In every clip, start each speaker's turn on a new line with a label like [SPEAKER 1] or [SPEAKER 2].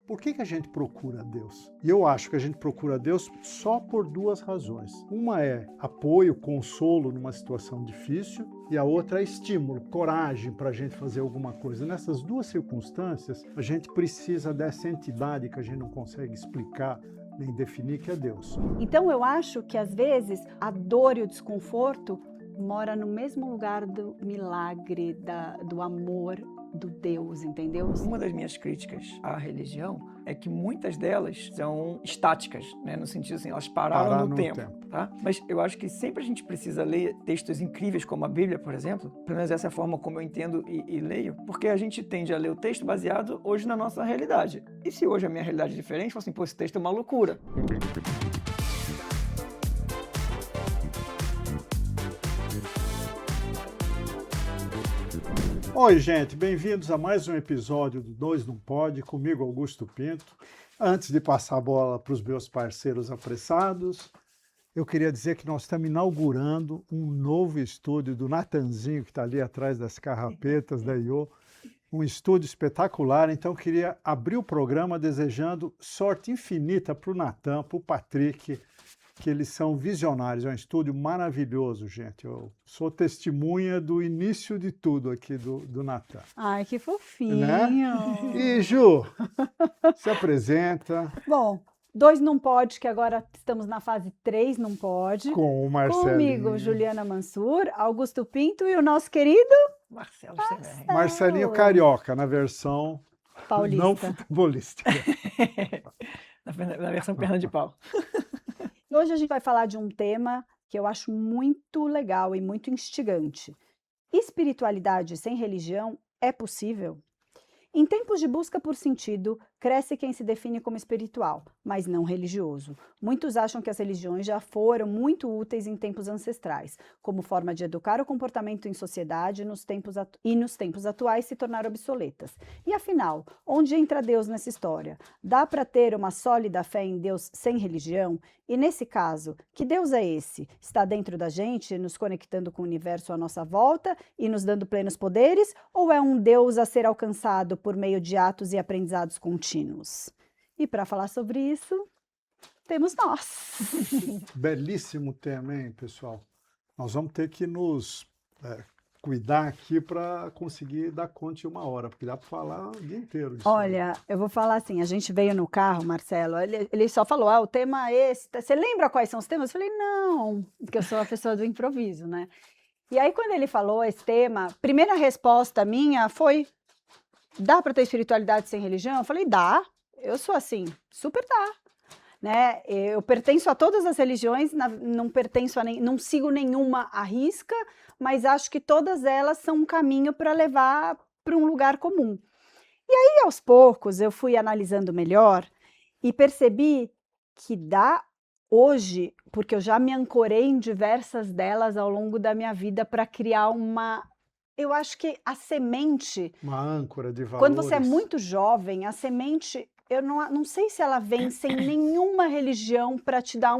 [SPEAKER 1] Por que a gente procura Deus? E eu acho que a gente procura Deus só por duas razões. Uma é apoio, consolo numa situação difícil, e a outra é estímulo, coragem para a gente fazer alguma coisa. Nessas duas circunstâncias, a gente precisa dessa entidade que a gente não consegue explicar nem definir, que é Deus.
[SPEAKER 2] Então eu acho que às vezes a dor e o desconforto mora no mesmo lugar do milagre, do amor, do Deus, entendeu?
[SPEAKER 3] Uma das minhas críticas à religião é que muitas delas são estáticas, né? No sentido assim, elas pararam
[SPEAKER 1] Parar
[SPEAKER 3] no
[SPEAKER 1] no
[SPEAKER 3] tempo,
[SPEAKER 1] tempo.
[SPEAKER 3] tá? Mas eu acho que sempre a gente precisa ler textos incríveis como a Bíblia, por exemplo, pelo menos essa é a forma como eu entendo e leio, porque a gente tende a ler o texto baseado hoje na nossa realidade. E se hoje a minha realidade é diferente, eu falo assim, pô, esse texto é uma loucura.
[SPEAKER 1] Oi, gente, bem-vindos a mais um episódio do Dois Não Pode, comigo, Augusto Pinto. Antes de passar a bola para os meus parceiros apressados, eu queria dizer que nós estamos inaugurando um novo estúdio do Natanzinho, que está ali atrás das carrapetas da IO, um estúdio espetacular. Então, eu queria abrir o programa desejando sorte infinita para o Natan, para o Patrick, que eles são visionários. É um estúdio maravilhoso, gente. Eu sou testemunha do início de tudo aqui do Natan.
[SPEAKER 2] Ai, que
[SPEAKER 1] Né?
[SPEAKER 2] fofinho!
[SPEAKER 1] E, Ju, se apresenta
[SPEAKER 2] Bom, dois não pode, que agora estamos na fase 3 não pode.
[SPEAKER 1] com o Marcelinho.
[SPEAKER 2] Comigo, Juliana Mansur, Augusto Pinto e o nosso querido
[SPEAKER 3] Marcelo Severo.
[SPEAKER 1] Marcelinho Carioca, na versão
[SPEAKER 2] Paulista.
[SPEAKER 1] não futebolística.
[SPEAKER 3] Na versão perna de pau.
[SPEAKER 2] Hoje a gente vai falar de um tema que eu acho muito legal e muito instigante. Espiritualidade sem religião é possível? Em tempos de busca por sentido, cresce quem se define como espiritual, mas não religioso. Muitos acham que as religiões já foram muito úteis em tempos ancestrais, como forma de educar o comportamento em sociedade e nos tempos atuais se tornaram obsoletas. E afinal, onde entra Deus nessa história? Dá para ter uma sólida fé em Deus sem religião? E nesse caso, que Deus é esse? Está dentro da gente, nos conectando com o universo à nossa volta e nos dando plenos poderes? Ou é um Deus a ser alcançado por meio de atos e aprendizados contínuos? E para falar sobre isso, temos nós.
[SPEAKER 1] Belíssimo tema, hein, pessoal? Nós vamos ter que nos cuidar aqui para conseguir dar conta em uma hora, porque dá para falar o dia inteiro disso.
[SPEAKER 2] Olha, eu vou falar assim, a gente veio no carro, Marcelo, ele só falou, o tema é esse, você lembra quais são os temas? Eu falei, não, porque eu sou a pessoa do improviso, né? E aí quando ele falou esse tema, primeira resposta minha foi, dá para ter espiritualidade sem religião? Eu falei, dá, eu sou assim, super dá. Né? Eu pertenço a todas as religiões, não pertenço não sigo nenhuma à risca, mas acho que todas elas são um caminho para levar para um lugar comum. E aí, aos poucos, eu fui analisando melhor e percebi que dá hoje, porque eu já me ancorei em diversas delas ao longo da minha vida para criar eu acho que a semente,
[SPEAKER 1] Uma âncora de valores.
[SPEAKER 2] quando você é muito jovem, a semente, eu não sei se ela vem sem nenhuma religião para te dar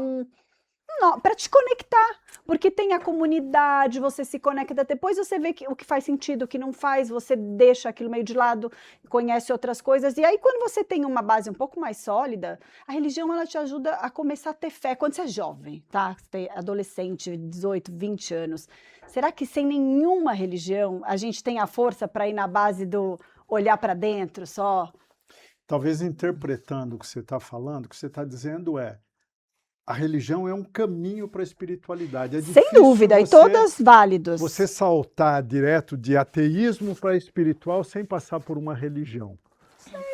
[SPEAKER 2] para te conectar, porque tem a comunidade, você se conecta, depois você vê o que faz sentido, o que não faz, você deixa aquilo meio de lado, conhece outras coisas, e aí quando você tem uma base um pouco mais sólida, a religião ela te ajuda a começar a ter fé, quando você é jovem, tá? Você é adolescente, 18, 20 anos, será que sem nenhuma religião a gente tem a força para ir na base do olhar para dentro só?
[SPEAKER 1] Talvez interpretando o que você está falando, o que você está dizendo a religião é um caminho para a espiritualidade. É
[SPEAKER 2] Sem dúvida, e todas válidos.
[SPEAKER 1] Você saltar direto de ateísmo para espiritual sem passar por uma religião.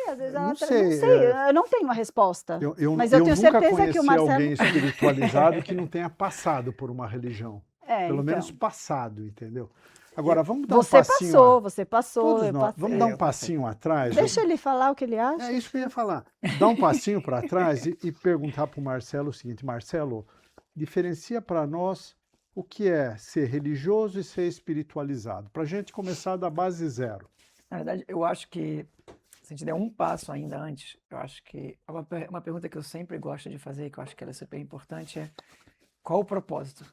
[SPEAKER 2] Às vezes
[SPEAKER 1] Não
[SPEAKER 2] não
[SPEAKER 1] sei,
[SPEAKER 2] sei, eu não tenho uma resposta. Mas eu tenho
[SPEAKER 1] nunca
[SPEAKER 2] certeza que o Marcelo...
[SPEAKER 1] alguém espiritualizado que não tenha passado por uma religião. Pelo
[SPEAKER 2] então.
[SPEAKER 1] menos passado, entendeu? Agora, vamos dar um passinho...
[SPEAKER 2] Você passou,
[SPEAKER 1] Todos nós. Vamos dar um passinho atrás?
[SPEAKER 2] Deixa ele falar o que ele acha.
[SPEAKER 1] É isso que eu ia falar. Dar um passinho para trás e perguntar para o Marcelo o seguinte: Marcelo, diferencia para nós o que é ser religioso e ser espiritualizado, para a gente começar da base zero.
[SPEAKER 3] Na verdade, eu acho que, se a gente der um passo ainda antes, eu acho que uma pergunta que eu sempre gosto de fazer, que eu acho que ela é super importante, é qual o propósito?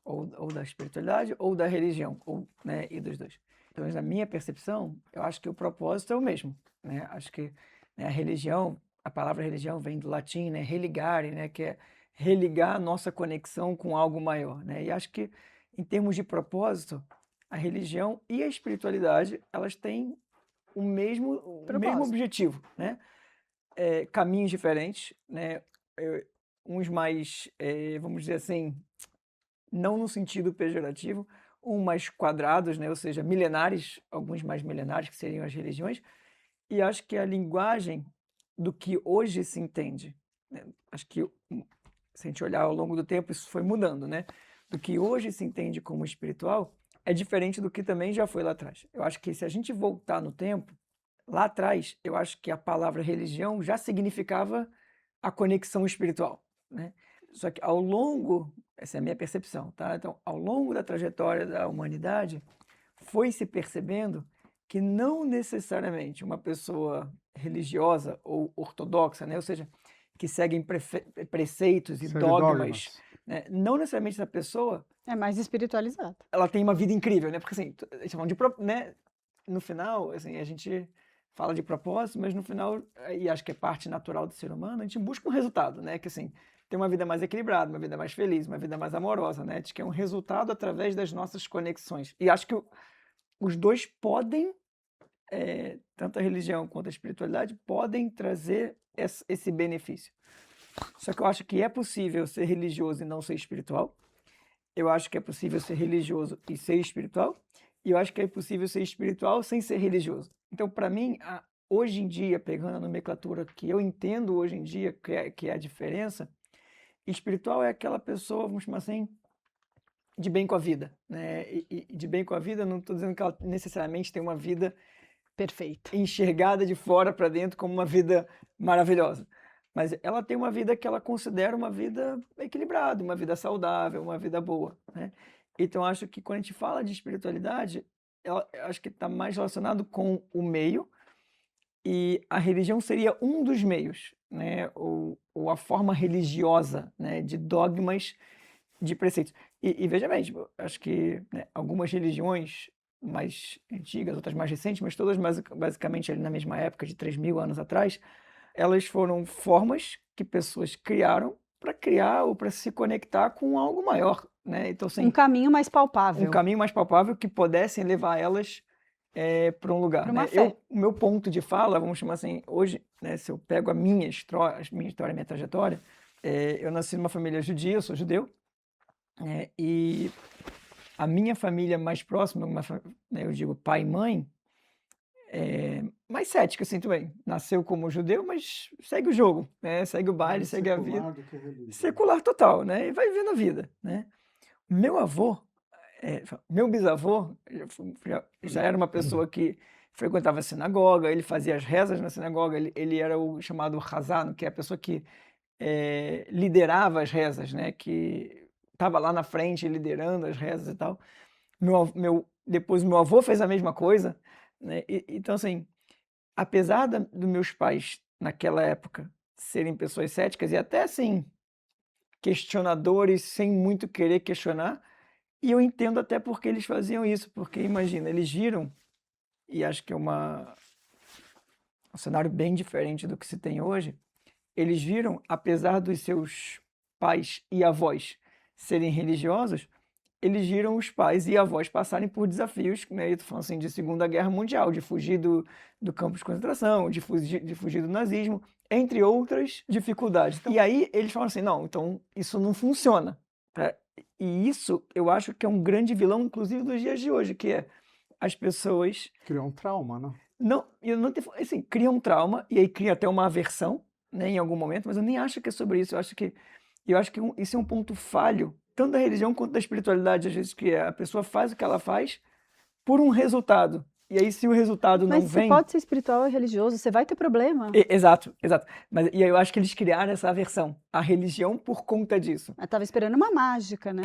[SPEAKER 3] Ou da espiritualidade ou da religião, né, e dos dois. Então, na minha percepção, eu acho que o propósito é o mesmo, né? Acho que né? A religião, a palavra religião vem do latim, né? Religare, né? Que é religar a nossa conexão com algo maior, né? E acho que, em termos de propósito, a religião e a espiritualidade, elas têm o mesmo
[SPEAKER 2] Propósito.
[SPEAKER 3] objetivo, né? Caminhos diferentes, né? Uns mais, vamos dizer assim, não no sentido pejorativo, mais quadrados, né? Ou seja, milenares, alguns mais milenares, que seriam as religiões, e acho que a linguagem do que hoje se entende, né? Acho que, se a gente olhar ao longo do tempo, isso foi mudando, né? Do que hoje se entende como espiritual é diferente do que também já foi lá atrás. Eu acho que se a gente voltar no tempo, lá atrás, eu acho que a palavra religião já significava a conexão espiritual, né? Só que ao longo, essa é a minha percepção, tá? Então, ao longo da trajetória da humanidade, foi se percebendo que não necessariamente uma pessoa religiosa ou ortodoxa, né? Ou seja, que seguem preceitos e
[SPEAKER 1] Segue
[SPEAKER 3] dogmas,
[SPEAKER 1] dogmas.
[SPEAKER 3] né? Não necessariamente essa pessoa
[SPEAKER 2] É mais espiritualizado.
[SPEAKER 3] ela tem uma vida incrível, né? Porque assim, a gente tá falando né? No final, assim, a gente fala de propósito, mas no final, e acho que é parte natural do ser humano, a gente busca um resultado, né? Que assim, ter uma vida mais equilibrada, uma vida mais feliz, uma vida mais amorosa, né? Acho que é um resultado através das nossas conexões. E acho que os dois podem, tanto a religião quanto a espiritualidade, podem trazer esse benefício. Só que eu acho que é possível ser religioso e não ser espiritual. Eu acho que é possível ser religioso e ser espiritual. E eu acho que é possível ser espiritual sem ser religioso. Então, para mim, hoje em dia, pegando a nomenclatura que eu entendo hoje em dia, que é a diferença, espiritual é aquela pessoa, vamos chamar assim, de bem com a vida, né? E de bem com a vida, não estou dizendo que ela necessariamente tem uma vida
[SPEAKER 2] Perfeito.
[SPEAKER 3] enxergada de fora para dentro como uma vida maravilhosa. Mas ela tem uma vida que ela considera uma vida equilibrada, uma vida saudável, uma vida boa, né? Então, acho que quando a gente fala de espiritualidade, acho que está mais relacionado com o meio, e a religião seria um dos meios, né? Ou a forma religiosa, né? De dogmas, de preceitos. E veja bem, tipo, acho que, né, algumas religiões mais antigas, outras mais recentes, mas todas basicamente ali na mesma época, de 3.000 anos atrás, elas foram formas que pessoas criaram para criar ou para se conectar com algo maior, né? Então,
[SPEAKER 2] Um
[SPEAKER 3] assim,
[SPEAKER 2] caminho mais
[SPEAKER 3] um
[SPEAKER 2] palpável
[SPEAKER 3] caminho mais palpável que pudessem levar elas para um lugar,
[SPEAKER 2] para
[SPEAKER 3] né?
[SPEAKER 2] uma fé.
[SPEAKER 3] O meu ponto de fala, vamos chamar assim, hoje, né, se eu pego a minha história, a minha trajetória, eu nasci numa família judia, eu sou judeu, e a minha família mais próxima, né, eu digo pai e mãe, mais cética, assim, também. Nasceu como judeu, mas segue o jogo, né? Segue o baile,
[SPEAKER 1] Mais
[SPEAKER 3] segue a vida.
[SPEAKER 1] secular do que religioso.
[SPEAKER 3] Secular total, né? E vai vivendo a vida, né? Meu avô, meu bisavô, já era uma pessoa que frequentava a sinagoga, ele fazia as rezas na sinagoga, ele era o chamado Hazan, que é a pessoa que liderava as rezas, né? Que estava lá na frente liderando as rezas e tal. Depois meu avô fez a mesma coisa, né? Então, assim, apesar dos meus pais, naquela época, serem pessoas céticas e até, assim, questionadores sem muito querer questionar, e eu entendo até porque eles faziam isso, porque imagina, eles viram, e acho que é um cenário bem diferente do que se tem hoje, eles viram, apesar dos seus pais e avós serem religiosos, eles viram os pais e avós passarem por desafios, né? Eu tô falando assim, de Segunda Guerra Mundial, de fugir do campo de concentração, de fugir do nazismo, entre outras dificuldades. E aí eles falam assim, não, então isso não funciona, tá? E isso eu acho que é um grande vilão, inclusive dos dias de hoje, que é as pessoas
[SPEAKER 1] Criou um trauma, né?
[SPEAKER 3] assim, criam um trauma e aí cria até uma aversão, né, em algum momento, mas eu nem acho que é sobre isso. Eu acho que isso é um ponto falho, tanto da religião quanto da espiritualidade, às vezes, que a pessoa faz o que ela faz por um resultado. E aí, se o resultado não
[SPEAKER 2] Mas você
[SPEAKER 3] vem.
[SPEAKER 2] pode ser espiritual e religioso, você vai ter problema.
[SPEAKER 3] Exato, exato. E aí eu acho que eles criaram essa aversão à religião por conta disso.
[SPEAKER 2] Eu tava esperando uma mágica, né?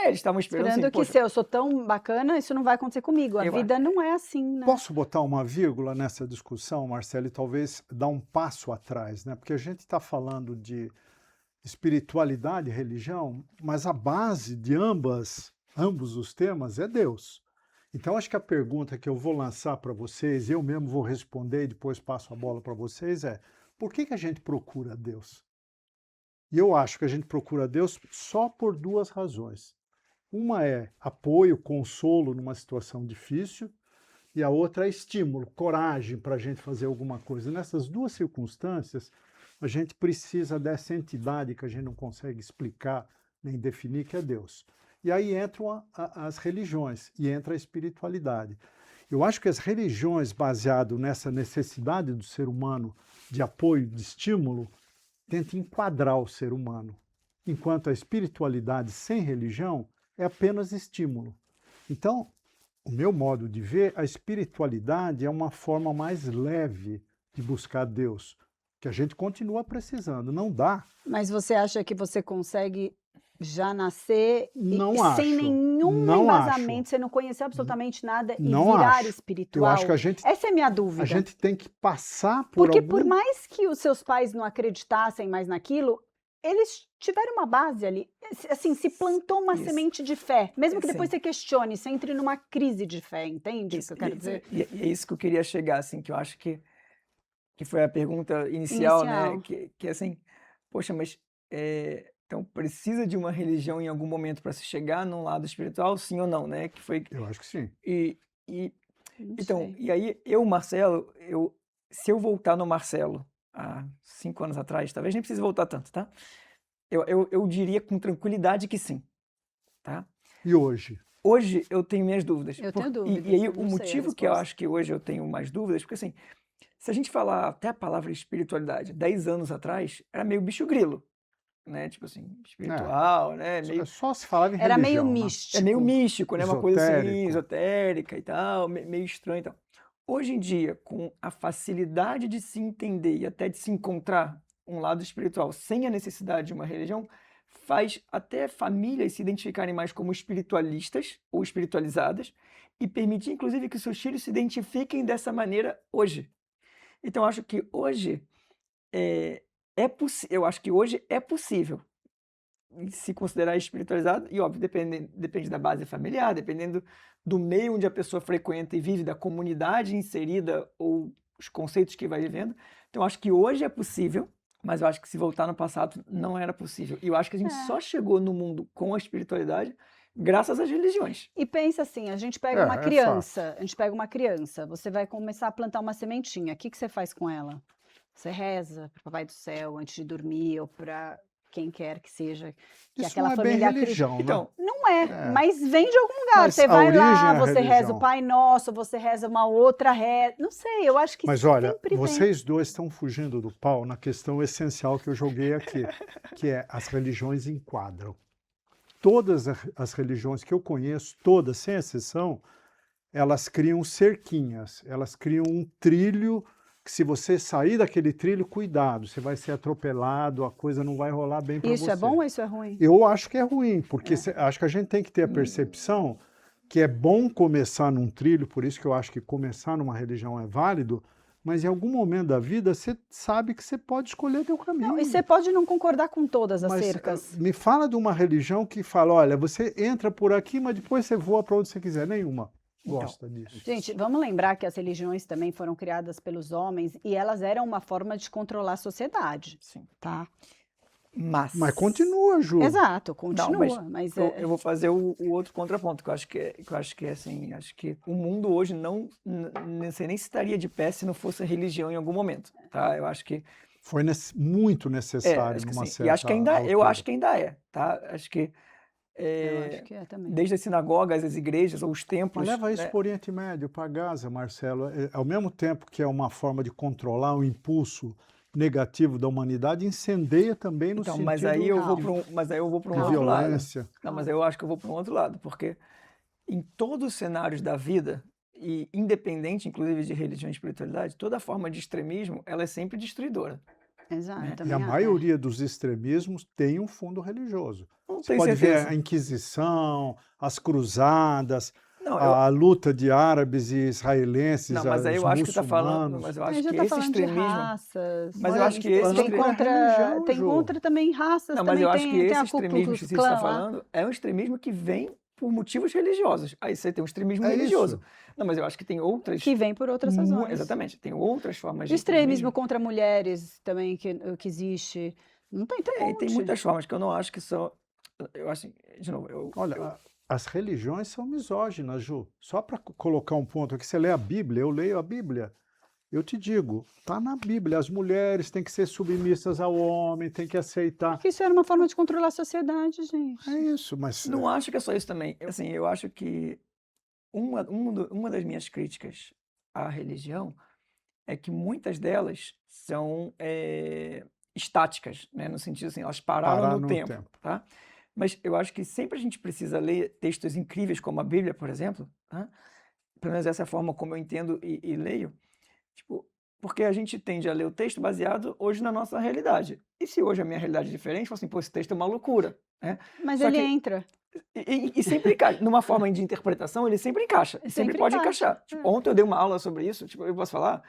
[SPEAKER 3] Eles estavam esperando assim,
[SPEAKER 2] Esperando que
[SPEAKER 3] poxa,
[SPEAKER 2] se eu sou tão bacana, isso não vai acontecer comigo. A
[SPEAKER 3] Eu
[SPEAKER 2] vida não é assim, né?
[SPEAKER 1] Posso botar uma vírgula nessa discussão, Marcelo, e talvez dar um passo atrás, né? Porque a gente está falando de espiritualidade e religião, mas a base de ambos os temas é Deus. Então, acho que a pergunta que eu vou lançar para vocês, eu mesmo vou responder e depois passo a bola para vocês, é: por que a gente procura Deus? E eu acho que a gente procura Deus só por duas razões. Uma é apoio, consolo numa situação difícil, e a outra é estímulo, coragem para a gente fazer alguma coisa. Nessas duas circunstâncias, a gente precisa dessa entidade que a gente não consegue explicar nem definir, que é Deus. E aí entram as religiões e entra a espiritualidade. Eu acho que as religiões, baseadas nessa necessidade do ser humano de apoio, de estímulo, tentam enquadrar o ser humano, enquanto a espiritualidade sem religião é apenas estímulo. Então, o meu modo de ver, a espiritualidade é uma forma mais leve de buscar Deus, que a gente continua precisando. Não dá.
[SPEAKER 2] Mas você acha que você consegue já nascer
[SPEAKER 1] Não
[SPEAKER 2] sem
[SPEAKER 1] acho.
[SPEAKER 2] nenhum
[SPEAKER 1] Não
[SPEAKER 2] embasamento,
[SPEAKER 1] acho.
[SPEAKER 2] você não conhecer absolutamente nada e
[SPEAKER 1] Não
[SPEAKER 2] virar
[SPEAKER 1] acho. Eu
[SPEAKER 2] espiritual?
[SPEAKER 1] acho que a gente
[SPEAKER 2] Essa é a minha dúvida.
[SPEAKER 1] tem que passar por
[SPEAKER 2] Porque
[SPEAKER 1] algum...
[SPEAKER 2] por mais que os seus pais não acreditassem mais naquilo, eles tiveram uma base ali. Assim, se plantou uma
[SPEAKER 3] Isso.
[SPEAKER 2] semente de fé. Mesmo que depois
[SPEAKER 3] Sim.
[SPEAKER 2] você questione, você entre numa crise de fé, entende o que eu quero dizer?
[SPEAKER 3] E é isso que eu queria chegar, assim, que eu acho que foi a pergunta inicial, né?
[SPEAKER 2] Inicial.
[SPEAKER 3] Que assim, poxa, mas então precisa de uma religião em algum momento para se chegar num lado espiritual, sim ou não, né? Que foi
[SPEAKER 1] Eu acho que sim.
[SPEAKER 3] e
[SPEAKER 2] Não
[SPEAKER 3] então,
[SPEAKER 2] sei.
[SPEAKER 3] e aí Marcelo, se eu voltar no Marcelo há 5 anos atrás, talvez nem precise voltar tanto, tá? Eu diria com tranquilidade que sim, tá?
[SPEAKER 1] E hoje?
[SPEAKER 3] Hoje eu tenho minhas dúvidas.
[SPEAKER 2] Eu tenho dúvidas,
[SPEAKER 3] E aí
[SPEAKER 2] eu
[SPEAKER 3] o
[SPEAKER 2] não sei a
[SPEAKER 3] motivo que eu
[SPEAKER 2] resposta.
[SPEAKER 3] acho que hoje eu tenho mais dúvidas, porque assim, se a gente falar até a palavra espiritualidade 10 anos atrás, era meio bicho grilo, né? Tipo assim, espiritual, né? Meio,
[SPEAKER 1] Só se falava em
[SPEAKER 2] Era meio
[SPEAKER 1] religião, né?
[SPEAKER 2] místico.
[SPEAKER 3] é meio místico, né? Uma coisa assim,
[SPEAKER 1] Esotérico.
[SPEAKER 3] esotérica e tal, meio estranho e tal. Hoje em dia, com a facilidade de se entender e até de se encontrar um lado espiritual sem a necessidade de uma religião, faz até famílias se identificarem mais como espiritualistas ou espiritualizadas e permitir, inclusive, que seus filhos se identifiquem dessa maneira hoje. Então, eu acho que hoje eu acho que hoje é possível se considerar espiritualizado, e óbvio, depende da base familiar, dependendo do meio onde a pessoa frequenta e vive, da comunidade inserida ou os conceitos que vai vivendo. Então, eu acho que hoje é possível, mas eu acho que se voltar no passado não era possível. E eu acho que a gente só chegou no mundo com a espiritualidade graças às religiões.
[SPEAKER 2] E pensa assim, a gente pega uma
[SPEAKER 1] É
[SPEAKER 2] criança, você vai começar a plantar uma sementinha, o que você faz com ela? Você reza para o Papai do Céu antes de dormir ou para quem quer que seja, que
[SPEAKER 1] Isso
[SPEAKER 2] aquela
[SPEAKER 1] não é bem
[SPEAKER 2] família
[SPEAKER 1] religião, né?
[SPEAKER 3] Então,
[SPEAKER 2] Não é,
[SPEAKER 1] É.
[SPEAKER 2] mas vem de algum lugar.
[SPEAKER 1] Mas
[SPEAKER 2] Você
[SPEAKER 1] a
[SPEAKER 2] vai lá,
[SPEAKER 1] origem é a
[SPEAKER 2] você reza
[SPEAKER 1] religião.
[SPEAKER 2] o Pai Nosso, você reza uma outra reza. Não sei, eu acho que
[SPEAKER 1] Mas olha,
[SPEAKER 2] sempre vem.
[SPEAKER 1] vocês dois estão fugindo do pau na questão essencial que eu joguei aqui, que é as religiões enquadram. Todas as religiões que eu conheço, todas, sem exceção, elas criam cerquinhas, elas criam um trilho que, se você sair daquele trilho, cuidado, você vai ser atropelado, a coisa não vai rolar bem para você.
[SPEAKER 2] Isso é bom ou isso é ruim?
[SPEAKER 1] Eu acho que é ruim, porque acho que a gente tem que ter a percepção que é bom começar num trilho, por isso que eu acho que começar numa religião é válido, mas em algum momento da vida você sabe que você pode escolher teu caminho.
[SPEAKER 2] Não, e você pode não concordar com todas as
[SPEAKER 1] Mas
[SPEAKER 2] cercas.
[SPEAKER 1] me fala de uma religião que fala, olha, você entra por aqui, mas depois você voa para onde você quiser. Nenhuma gosta disso.
[SPEAKER 2] Gente, vamos lembrar que as religiões também foram criadas pelos homens e elas eram uma forma de controlar a sociedade,
[SPEAKER 3] sim.
[SPEAKER 2] tá?
[SPEAKER 1] Mas continua, Ju.
[SPEAKER 2] Exato, continua.
[SPEAKER 3] Não,
[SPEAKER 2] mas
[SPEAKER 3] eu vou fazer o outro contraponto, que eu acho que é assim, acho que o mundo hoje não sei nem se estaria de pé se não fosse a religião em algum momento, tá? Eu acho que
[SPEAKER 1] Foi muito necessário
[SPEAKER 3] acho que
[SPEAKER 1] numa
[SPEAKER 3] sim.
[SPEAKER 1] certa
[SPEAKER 3] E acho que eu
[SPEAKER 1] altura.
[SPEAKER 3] acho que ainda é, tá? Acho que
[SPEAKER 2] eu acho que é também.
[SPEAKER 3] desde as sinagogas, as igrejas ou os templos,
[SPEAKER 1] Mas leva isso
[SPEAKER 3] né?
[SPEAKER 1] para o Oriente Médio, para Gaza, Marcelo. Ao mesmo tempo que é uma forma de controlar o impulso negativo da humanidade, incendeia também no
[SPEAKER 3] Então,
[SPEAKER 1] sentido
[SPEAKER 3] mas aí eu vou
[SPEAKER 2] Não.
[SPEAKER 3] para um
[SPEAKER 1] de
[SPEAKER 3] outro lado.
[SPEAKER 1] violência.
[SPEAKER 3] Não, mas eu acho que eu vou para um outro lado, porque em todos os cenários da vida, e independente, inclusive, de religião e espiritualidade, toda forma de extremismo, ela é sempre destruidora.
[SPEAKER 2] Exato,
[SPEAKER 3] né?
[SPEAKER 1] E
[SPEAKER 2] também
[SPEAKER 1] a
[SPEAKER 2] acho.
[SPEAKER 1] maioria dos extremismos tem um fundo religioso.
[SPEAKER 3] Não
[SPEAKER 1] Você
[SPEAKER 3] tenho
[SPEAKER 1] pode ver
[SPEAKER 3] certeza.
[SPEAKER 1] a Inquisição, as cruzadas,
[SPEAKER 3] Não,
[SPEAKER 1] a luta de árabes e israelenses,
[SPEAKER 3] não, mas aí
[SPEAKER 1] os
[SPEAKER 3] eu acho que está falando,
[SPEAKER 1] muçulmanos.
[SPEAKER 3] mas eu
[SPEAKER 2] A
[SPEAKER 3] acho
[SPEAKER 2] gente
[SPEAKER 3] que
[SPEAKER 2] já tá
[SPEAKER 3] esse
[SPEAKER 2] falando de
[SPEAKER 3] extremismo,
[SPEAKER 2] raças.
[SPEAKER 3] mas eu acho que esse
[SPEAKER 1] falando
[SPEAKER 2] tem
[SPEAKER 1] por
[SPEAKER 3] extremismo,
[SPEAKER 1] religião,
[SPEAKER 2] tem
[SPEAKER 1] Ju.
[SPEAKER 2] contra também raças,
[SPEAKER 3] não, mas
[SPEAKER 2] também
[SPEAKER 3] eu acho que
[SPEAKER 2] tem
[SPEAKER 3] esse
[SPEAKER 2] a Ku
[SPEAKER 3] extremismo
[SPEAKER 2] Klux
[SPEAKER 3] que você está
[SPEAKER 2] Klan lá.
[SPEAKER 3] falando é um extremismo que vem por motivos religiosos. Aí você tem um extremismo
[SPEAKER 1] É
[SPEAKER 3] religioso.
[SPEAKER 1] isso.
[SPEAKER 3] Não, mas eu acho que tem outras.
[SPEAKER 2] Que vem por outras razões.
[SPEAKER 3] Exatamente, tem outras formas
[SPEAKER 2] O
[SPEAKER 3] de
[SPEAKER 2] extremismo
[SPEAKER 3] extremismo.
[SPEAKER 2] contra mulheres também que existe. Não tem um
[SPEAKER 3] Tem
[SPEAKER 2] monte.
[SPEAKER 3] muitas formas que eu não acho que são. Eu acho, de novo,
[SPEAKER 1] Olha, as religiões são misóginas, Ju. Só para colocar um ponto aqui, você lê a Bíblia, eu leio a Bíblia. Eu te digo, está na Bíblia, as mulheres têm que ser submissas ao homem, têm que aceitar.
[SPEAKER 2] Porque isso era uma forma de controlar a sociedade, gente.
[SPEAKER 1] É isso, mas
[SPEAKER 3] não acho que é só isso também. Assim, eu acho que uma das minhas críticas à religião é que muitas delas são estáticas, né? No sentido assim, elas pararam
[SPEAKER 1] parar
[SPEAKER 3] no
[SPEAKER 1] no
[SPEAKER 3] tempo,
[SPEAKER 1] tempo.
[SPEAKER 3] tá? Mas eu acho que sempre a gente precisa ler textos incríveis como a Bíblia, por exemplo, tá? Pelo menos essa é a forma como eu entendo e leio, tipo, porque a gente tende a ler o texto baseado hoje na nossa realidade. E se hoje a minha realidade é diferente, eu falo assim, pô, esse texto é uma loucura, né?
[SPEAKER 2] Mas
[SPEAKER 3] Só
[SPEAKER 2] ele
[SPEAKER 3] que
[SPEAKER 2] entra.
[SPEAKER 3] e sempre encaixa. Numa forma de interpretação, ele sempre encaixa. E sempre
[SPEAKER 2] Sempre
[SPEAKER 3] pode
[SPEAKER 2] encaixa.
[SPEAKER 3] encaixar. Tipo, ontem eu dei uma aula sobre isso, tipo, eu posso falar,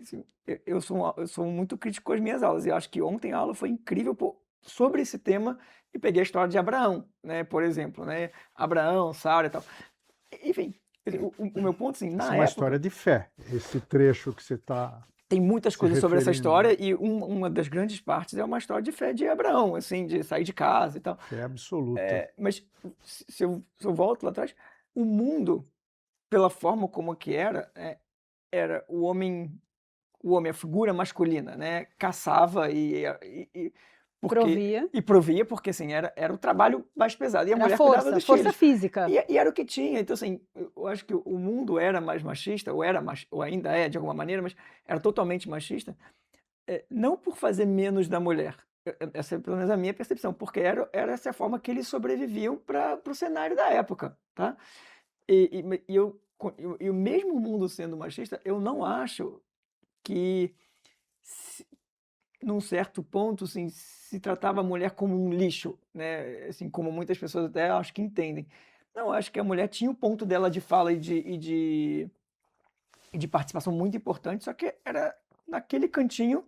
[SPEAKER 3] assim, eu sou muito crítico com as minhas aulas. E eu acho que ontem a aula foi incrível sobre esse tema e peguei a história de Abraão, né, por exemplo, né? Abraão, Sara e tal. Enfim, o meu ponto, assim,
[SPEAKER 1] Essa
[SPEAKER 3] na
[SPEAKER 1] é uma
[SPEAKER 3] época,
[SPEAKER 1] história de fé, esse trecho que você está
[SPEAKER 3] tem muitas
[SPEAKER 1] se
[SPEAKER 3] coisas sobre essa
[SPEAKER 1] referindo,
[SPEAKER 3] história
[SPEAKER 1] né?
[SPEAKER 3] e uma das grandes partes é uma história de fé de Abraão, assim, de sair de casa e tal.
[SPEAKER 1] Fé absoluta.
[SPEAKER 3] Mas se eu volto lá atrás, o mundo, pela forma como que era o homem, a figura masculina, né? Caçava porque,
[SPEAKER 2] Provia.
[SPEAKER 3] e provia, porque assim, era o trabalho mais pesado. E a
[SPEAKER 2] Era
[SPEAKER 3] mulher cuidava dos
[SPEAKER 2] força
[SPEAKER 3] filhos.
[SPEAKER 2] física.
[SPEAKER 3] E era o que tinha. Então, assim, eu acho que o mundo era mais machista, ou ainda é de alguma maneira, mas era totalmente machista, não por fazer menos da mulher. Essa é pelo menos a minha percepção, porque era essa a forma que eles sobreviviam para o cenário da época, tá? E o mesmo mundo sendo machista, eu não acho que, se- num certo ponto, assim, se tratava a mulher como um lixo, né? Assim, como muitas pessoas até acho que entendem. Não, acho que a mulher tinha o ponto dela de fala e de participação muito importante, só que era naquele cantinho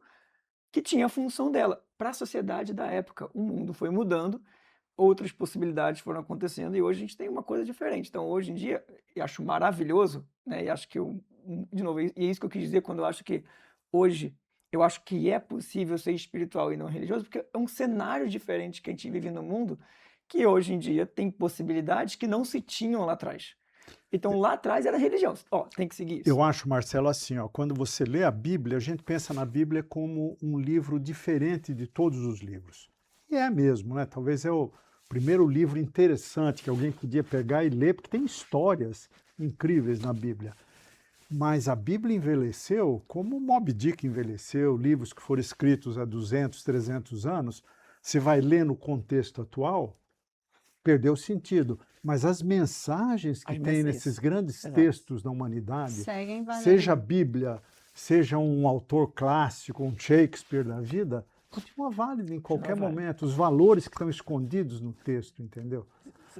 [SPEAKER 3] que tinha a função dela. Para a sociedade da época, o mundo foi mudando, outras possibilidades foram acontecendo e hoje a gente tem uma coisa diferente. Então, hoje em dia, eu acho maravilhoso, né? E acho que de novo, e é isso que eu quis dizer quando eu acho que hoje eu acho que é possível ser espiritual e não religioso, porque é um cenário diferente que a gente vive no mundo, que hoje em dia tem possibilidades que não se tinham lá atrás. Então, lá atrás era religião. Ó, tem que seguir isso.
[SPEAKER 1] Eu acho, Marcelo, assim, ó, quando você lê a Bíblia, a gente pensa na Bíblia como um livro diferente de todos os livros. E é mesmo, né? Talvez é o primeiro livro interessante que alguém podia pegar e ler, porque tem histórias incríveis na Bíblia. Mas a Bíblia envelheceu como Moby Dick envelheceu, livros que foram escritos há 200, 300 anos. Você vai ler no contexto atual, perdeu o sentido. Mas as mensagens que tem nesses grandes
[SPEAKER 3] Exato.
[SPEAKER 1] textos da humanidade,
[SPEAKER 2] Seguem valendo.
[SPEAKER 1] seja a Bíblia, seja um autor clássico, um Shakespeare da vida, continua válido em qualquer
[SPEAKER 3] válido.
[SPEAKER 1] momento. Os valores que estão escondidos no texto, entendeu?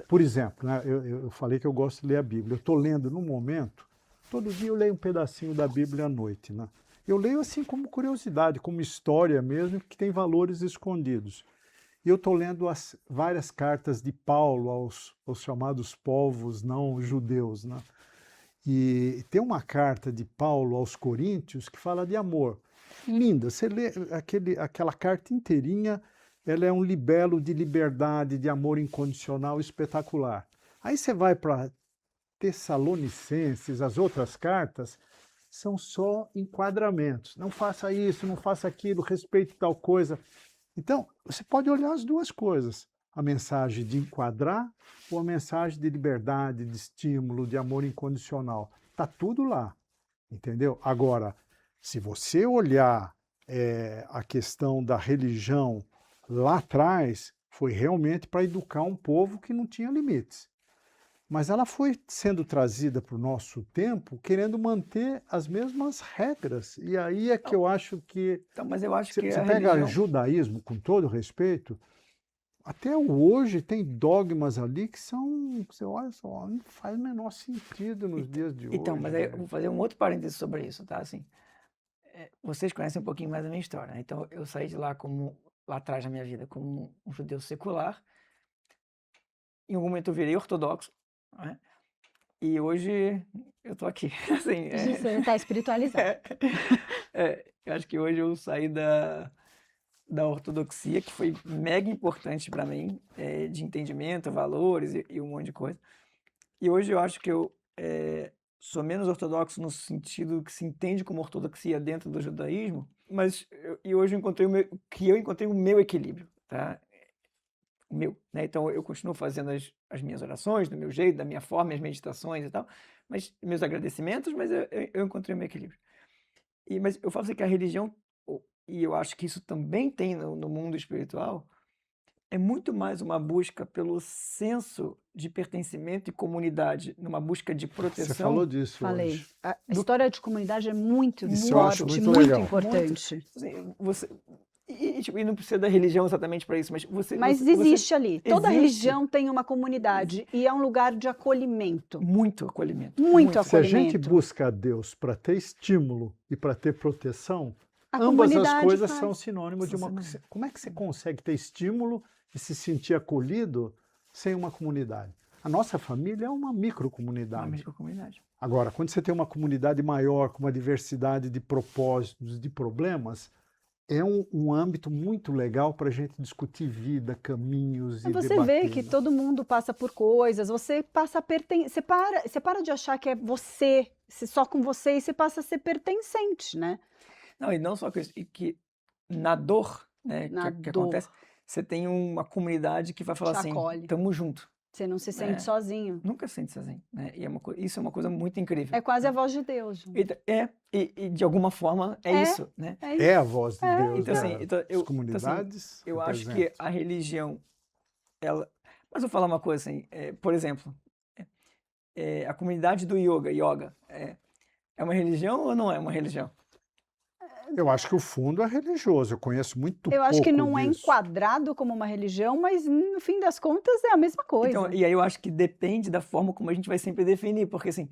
[SPEAKER 1] Por exemplo, né, eu falei que eu gosto de ler a Bíblia. Eu estou lendo no momento, todo dia eu leio um pedacinho da Bíblia à noite, né? Eu leio assim como curiosidade, como história mesmo, que tem valores escondidos. E eu estou lendo as várias cartas de Paulo aos chamados povos não judeus, né? E tem uma carta de Paulo aos Coríntios que fala de amor. Linda, você lê aquela carta inteirinha, ela é um libelo de liberdade, de amor incondicional espetacular. Aí você vai para Tessalonicenses, as outras cartas, são só enquadramentos. Não faça isso, não faça aquilo, respeite tal coisa. Então, você pode olhar as duas coisas, a mensagem de enquadrar ou a mensagem de liberdade, de estímulo, de amor incondicional. Está tudo lá, entendeu? Agora, se você olhar a questão da religião lá atrás, foi realmente para educar um povo que não tinha limites. Mas ela foi sendo trazida para o nosso tempo querendo manter as mesmas regras. E aí é que eu acho que
[SPEAKER 3] Então, mas eu acho que
[SPEAKER 1] você
[SPEAKER 3] a
[SPEAKER 1] pega
[SPEAKER 3] religião...
[SPEAKER 1] judaísmo, com todo respeito, até hoje tem dogmas ali que são, você olha só, não faz o menor sentido nos dias de
[SPEAKER 3] Então,
[SPEAKER 1] hoje.
[SPEAKER 3] mas aí eu vou fazer um outro parênteses sobre isso, tá? Assim, vocês conhecem um pouquinho mais a minha história, né? Então, eu saí de lá lá atrás na minha vida, como um judeu secular, em algum momento eu virei ortodoxo, né? E hoje eu tô aqui, assim,
[SPEAKER 2] Você está espiritualizado.
[SPEAKER 3] eu acho que hoje eu saí da ortodoxia, que foi mega importante para mim, de entendimento, valores e um monte de coisa. E hoje eu acho que eu sou menos ortodoxo no sentido que se entende como ortodoxia dentro do judaísmo, mas e hoje eu encontrei eu encontrei o meu equilíbrio, tá? O meu, né? Então eu continuo fazendo as minhas orações do meu jeito, da minha forma, as meditações e tal, mas meus agradecimentos, mas eu encontrei o meu equilíbrio. Mas eu falo assim que a religião, e eu acho que isso também tem no mundo espiritual, é muito mais uma busca pelo senso de pertencimento e comunidade, numa busca de
[SPEAKER 1] Você falou
[SPEAKER 3] proteção.
[SPEAKER 1] disso
[SPEAKER 2] Falei.
[SPEAKER 1] hoje.
[SPEAKER 2] A história de comunidade é muito
[SPEAKER 1] Isso eu acho
[SPEAKER 2] forte,
[SPEAKER 1] muito
[SPEAKER 2] muito
[SPEAKER 1] legal.
[SPEAKER 2] importante.
[SPEAKER 3] Assim, tipo, e não precisa da religião exatamente para isso, mas
[SPEAKER 2] Mas existe ali. Toda
[SPEAKER 3] existe.
[SPEAKER 2] religião tem uma comunidade e é um lugar de acolhimento.
[SPEAKER 3] Muito acolhimento.
[SPEAKER 2] Muito
[SPEAKER 1] Se a gente
[SPEAKER 2] acolhimento.
[SPEAKER 1] busca a Deus para ter estímulo e para ter proteção,
[SPEAKER 2] A
[SPEAKER 1] ambas as
[SPEAKER 2] comunidade
[SPEAKER 1] coisas
[SPEAKER 2] faz.
[SPEAKER 1] são sinônimo de
[SPEAKER 3] São
[SPEAKER 1] uma.
[SPEAKER 3] sinônimo.
[SPEAKER 1] Como é que você consegue ter estímulo e se sentir acolhido sem uma comunidade? A nossa família é uma
[SPEAKER 3] Uma
[SPEAKER 1] microcomunidade.
[SPEAKER 3] microcomunidade.
[SPEAKER 1] Agora, quando você tem uma comunidade maior, com uma diversidade de propósitos, de problemas, é um âmbito muito legal para a gente discutir vida, caminhos e
[SPEAKER 2] Você
[SPEAKER 1] debater.
[SPEAKER 2] vê que todo mundo passa por coisas, você passa a você para de achar que é você, só com você, e você passa a ser pertencente, né?
[SPEAKER 3] Não, e não só isso, e que na dor, né,
[SPEAKER 2] Na
[SPEAKER 3] que
[SPEAKER 2] dor.
[SPEAKER 3] acontece, você tem uma comunidade que vai falar
[SPEAKER 2] Te
[SPEAKER 3] assim,
[SPEAKER 2] acolhe.
[SPEAKER 3] tamo junto.
[SPEAKER 2] Você não se sente
[SPEAKER 3] É.
[SPEAKER 2] sozinho.
[SPEAKER 3] Nunca se sente sozinho, né? E isso é uma coisa muito incrível.
[SPEAKER 2] É quase a voz de Deus. Ju.
[SPEAKER 3] E de alguma forma é isso, né?
[SPEAKER 2] É isso.
[SPEAKER 1] É a voz de Deus
[SPEAKER 3] Então, assim,
[SPEAKER 1] das comunidades.
[SPEAKER 3] eu acho que
[SPEAKER 1] representa.
[SPEAKER 3] a religião, ela... Mas eu vou falar uma coisa assim, por exemplo, a comunidade do yoga, é uma religião ou não é uma religião?
[SPEAKER 1] Eu acho que o fundo é religioso. Eu conheço muito
[SPEAKER 2] Eu acho que
[SPEAKER 1] pouco
[SPEAKER 2] não é
[SPEAKER 1] disso.
[SPEAKER 2] enquadrado como uma religião, mas no fim das contas é a mesma coisa.
[SPEAKER 3] Então, e aí eu acho que depende da forma como a gente vai sempre definir, porque assim,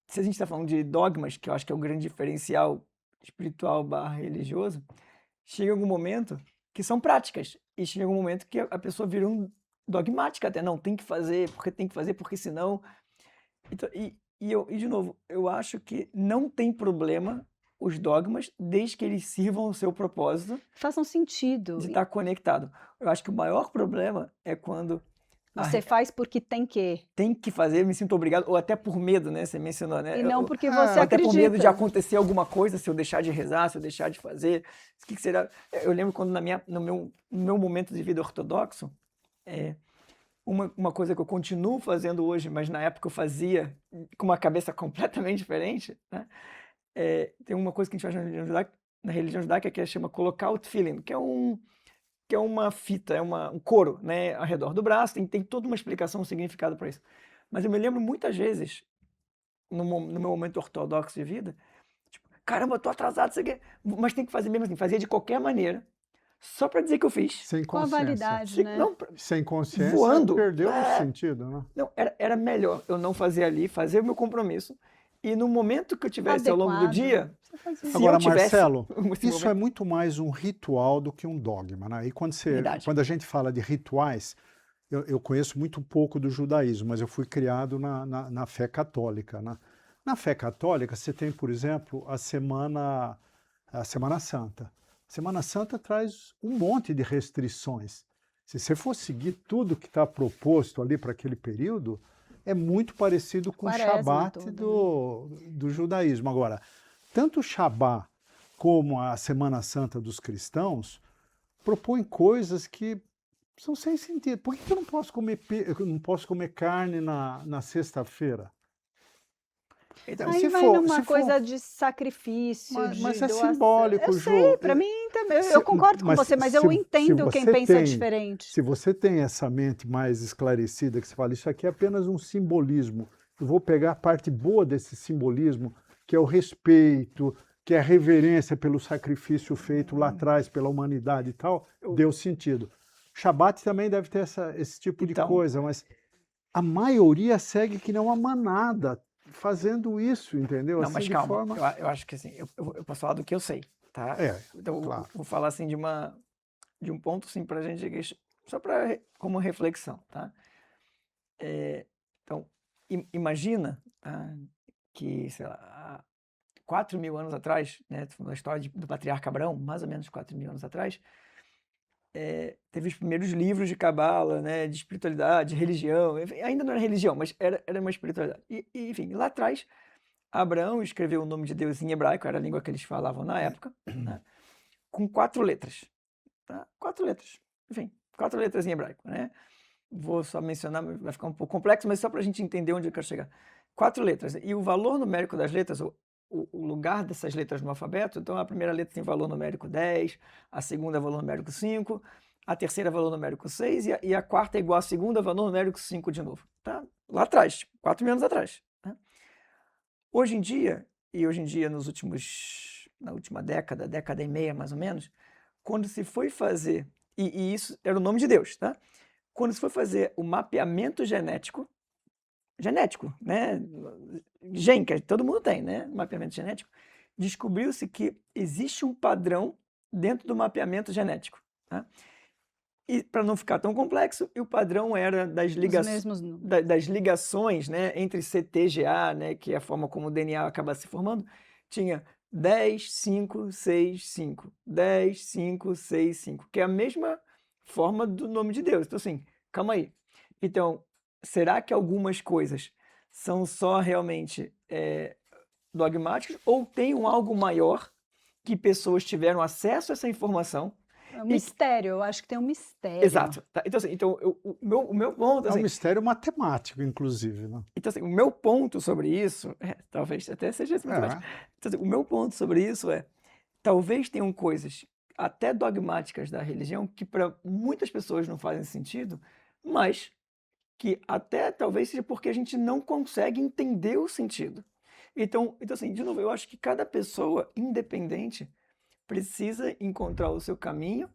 [SPEAKER 3] se a gente está falando de dogmas, que eu acho que é o grande diferencial espiritual barra religioso, chega algum momento que são práticas, e chega algum momento que a pessoa vira dogmática até, não, tem que fazer, porque senão... Então, de novo, eu acho que não tem problema os dogmas, desde que eles sirvam o seu propósito
[SPEAKER 2] Façam sentido.
[SPEAKER 3] de estar conectado. Eu acho que o maior problema é quando
[SPEAKER 2] Você faz porque tem que.
[SPEAKER 3] tem que fazer, eu me sinto obrigado, ou até por medo, né? Você mencionou, né?
[SPEAKER 2] E não porque
[SPEAKER 1] Ah,
[SPEAKER 2] você
[SPEAKER 3] Ou até por medo de
[SPEAKER 2] acredita.
[SPEAKER 3] acontecer alguma coisa, se eu deixar de rezar, se eu deixar de fazer. O que será? Eu lembro quando no meu momento de vida ortodoxo, uma coisa que eu continuo fazendo hoje, mas na época eu fazia com uma cabeça completamente diferente, né? Tem uma coisa que a gente faz na religião judaica que chama colocar o tefilin, que é uma fita, um couro, né, ao redor do braço, tem toda uma explicação, um significado para isso. Mas eu me lembro muitas vezes, no meu momento ortodoxo de vida, tipo, caramba, eu tô atrasado, isso aqui, mas tem que fazer mesmo assim, fazia de qualquer maneira, só para dizer que eu fiz.
[SPEAKER 1] Sem
[SPEAKER 2] Com a
[SPEAKER 1] consciência.
[SPEAKER 2] validade, né?
[SPEAKER 3] Não,
[SPEAKER 1] Sem consciência,
[SPEAKER 3] voando.
[SPEAKER 1] perdeu o sentido, né?
[SPEAKER 3] não, era melhor eu não fazer ali, fazer o meu compromisso, e no momento que eu tivesse ao longo do
[SPEAKER 2] Adequado.
[SPEAKER 3] dia,
[SPEAKER 2] Você faz isso.
[SPEAKER 3] se
[SPEAKER 1] Agora,
[SPEAKER 3] eu tivesse
[SPEAKER 1] Marcelo,
[SPEAKER 3] esse
[SPEAKER 1] isso é
[SPEAKER 3] momento-
[SPEAKER 1] muito mais um ritual do que um dogma, né? E
[SPEAKER 3] Verdade.
[SPEAKER 1] quando a gente fala de rituais, eu conheço muito pouco do judaísmo, mas eu fui criado na fé católica, né? Na fé católica, você tem, por exemplo, a Semana Santa. A Semana Santa traz um monte de restrições. Se você for seguir tudo que está proposto ali para aquele período, é muito parecido com o
[SPEAKER 2] Quaresma
[SPEAKER 1] Shabat
[SPEAKER 2] todo,
[SPEAKER 1] do judaísmo. Agora, tanto o Shabat como a Semana Santa dos cristãos propõem coisas que são sem sentido. Por que eu não posso comer carne na sexta-feira?
[SPEAKER 3] Então,
[SPEAKER 2] Aí
[SPEAKER 1] se
[SPEAKER 2] vai
[SPEAKER 1] for-
[SPEAKER 2] numa
[SPEAKER 1] se for-
[SPEAKER 2] coisa de sacrifício,
[SPEAKER 1] Mas
[SPEAKER 2] de
[SPEAKER 1] é
[SPEAKER 2] doação.
[SPEAKER 1] simbólico,
[SPEAKER 2] Eu
[SPEAKER 1] Ju.
[SPEAKER 2] sei, para mim também.
[SPEAKER 1] Se-
[SPEAKER 2] Eu concordo com
[SPEAKER 1] mas
[SPEAKER 2] você, mas
[SPEAKER 1] se-
[SPEAKER 2] eu
[SPEAKER 1] se
[SPEAKER 2] entendo quem
[SPEAKER 1] você
[SPEAKER 2] pensa
[SPEAKER 1] tem-
[SPEAKER 2] diferente.
[SPEAKER 1] Se você tem essa mente mais esclarecida, que você fala, isso aqui é apenas um simbolismo, eu vou pegar a parte boa desse simbolismo, que é o respeito, que é a reverência pelo sacrifício feito lá atrás pela humanidade e tal, deu sentido. Shabat também deve ter esse tipo de
[SPEAKER 3] Então.
[SPEAKER 1] coisa, mas a maioria segue que nem uma manada, fazendo isso, entendeu?
[SPEAKER 3] Não,
[SPEAKER 1] Assim,
[SPEAKER 3] mas
[SPEAKER 1] de
[SPEAKER 3] calma,
[SPEAKER 1] forma...
[SPEAKER 3] eu acho que assim, eu posso falar do que eu sei, tá? Então, eu
[SPEAKER 1] claro.
[SPEAKER 3] vou falar assim de um ponto assim pra gente, só para como reflexão, tá? Então, imagina, tá, que, sei lá, há 4.000 anos atrás, né, na história do patriarca Abraão, mais ou menos 4.000 anos atrás, teve os primeiros livros de cabala, né, de espiritualidade, de religião. Enfim, ainda não era religião, mas era uma espiritualidade. Enfim, lá atrás, Abraão escreveu o nome de Deus em hebraico, era a língua que eles falavam na época, né, com 4 letras. Tá? 4 letras. Enfim, 4 letras em hebraico, né? Vou só mencionar, vai ficar um pouco complexo, mas só para a gente entender onde eu quero chegar. 4 letras. E o valor numérico das letras, o lugar dessas letras no alfabeto, então a primeira letra tem valor numérico 10, a segunda é valor numérico 5, a terceira é valor numérico 6 e a quarta é igual à segunda, valor numérico 5 de novo. Tá? Lá atrás, tipo, 4.000 anos atrás. Tá? Hoje em dia, na última década e meia mais ou menos, quando se foi fazer, e isso era o nome de Deus, tá? Quando se foi fazer o mapeamento genético, né? Gen, que todo mundo tem, né? Mapeamento genético. Descobriu-se que existe um padrão dentro do mapeamento genético, tá? E para não ficar tão complexo, o padrão era das ligações, né, entre CTGA, né, que é a forma como o DNA acaba se formando, tinha 10, 5, 6, 5. 10, 5, 6, 5, que é a mesma forma do nome de Deus. Então, assim, calma aí. Então, será que algumas coisas são só realmente dogmáticas ou tem algo maior que pessoas tiveram acesso a essa informação?
[SPEAKER 2] É um mistério, eu acho que tem um mistério.
[SPEAKER 3] Exato. Tá? Então, assim, o meu ponto...
[SPEAKER 1] É
[SPEAKER 3] assim,
[SPEAKER 1] um mistério matemático, inclusive, né?
[SPEAKER 3] Então, assim, o meu ponto sobre isso, talvez até seja esse matemático. Então, assim, o meu ponto sobre isso talvez tenham coisas até dogmáticas da religião que para muitas pessoas não fazem sentido, mas que até talvez seja porque a gente não consegue entender o sentido. Então assim, de novo, eu acho que cada pessoa, independente, precisa encontrar o seu caminho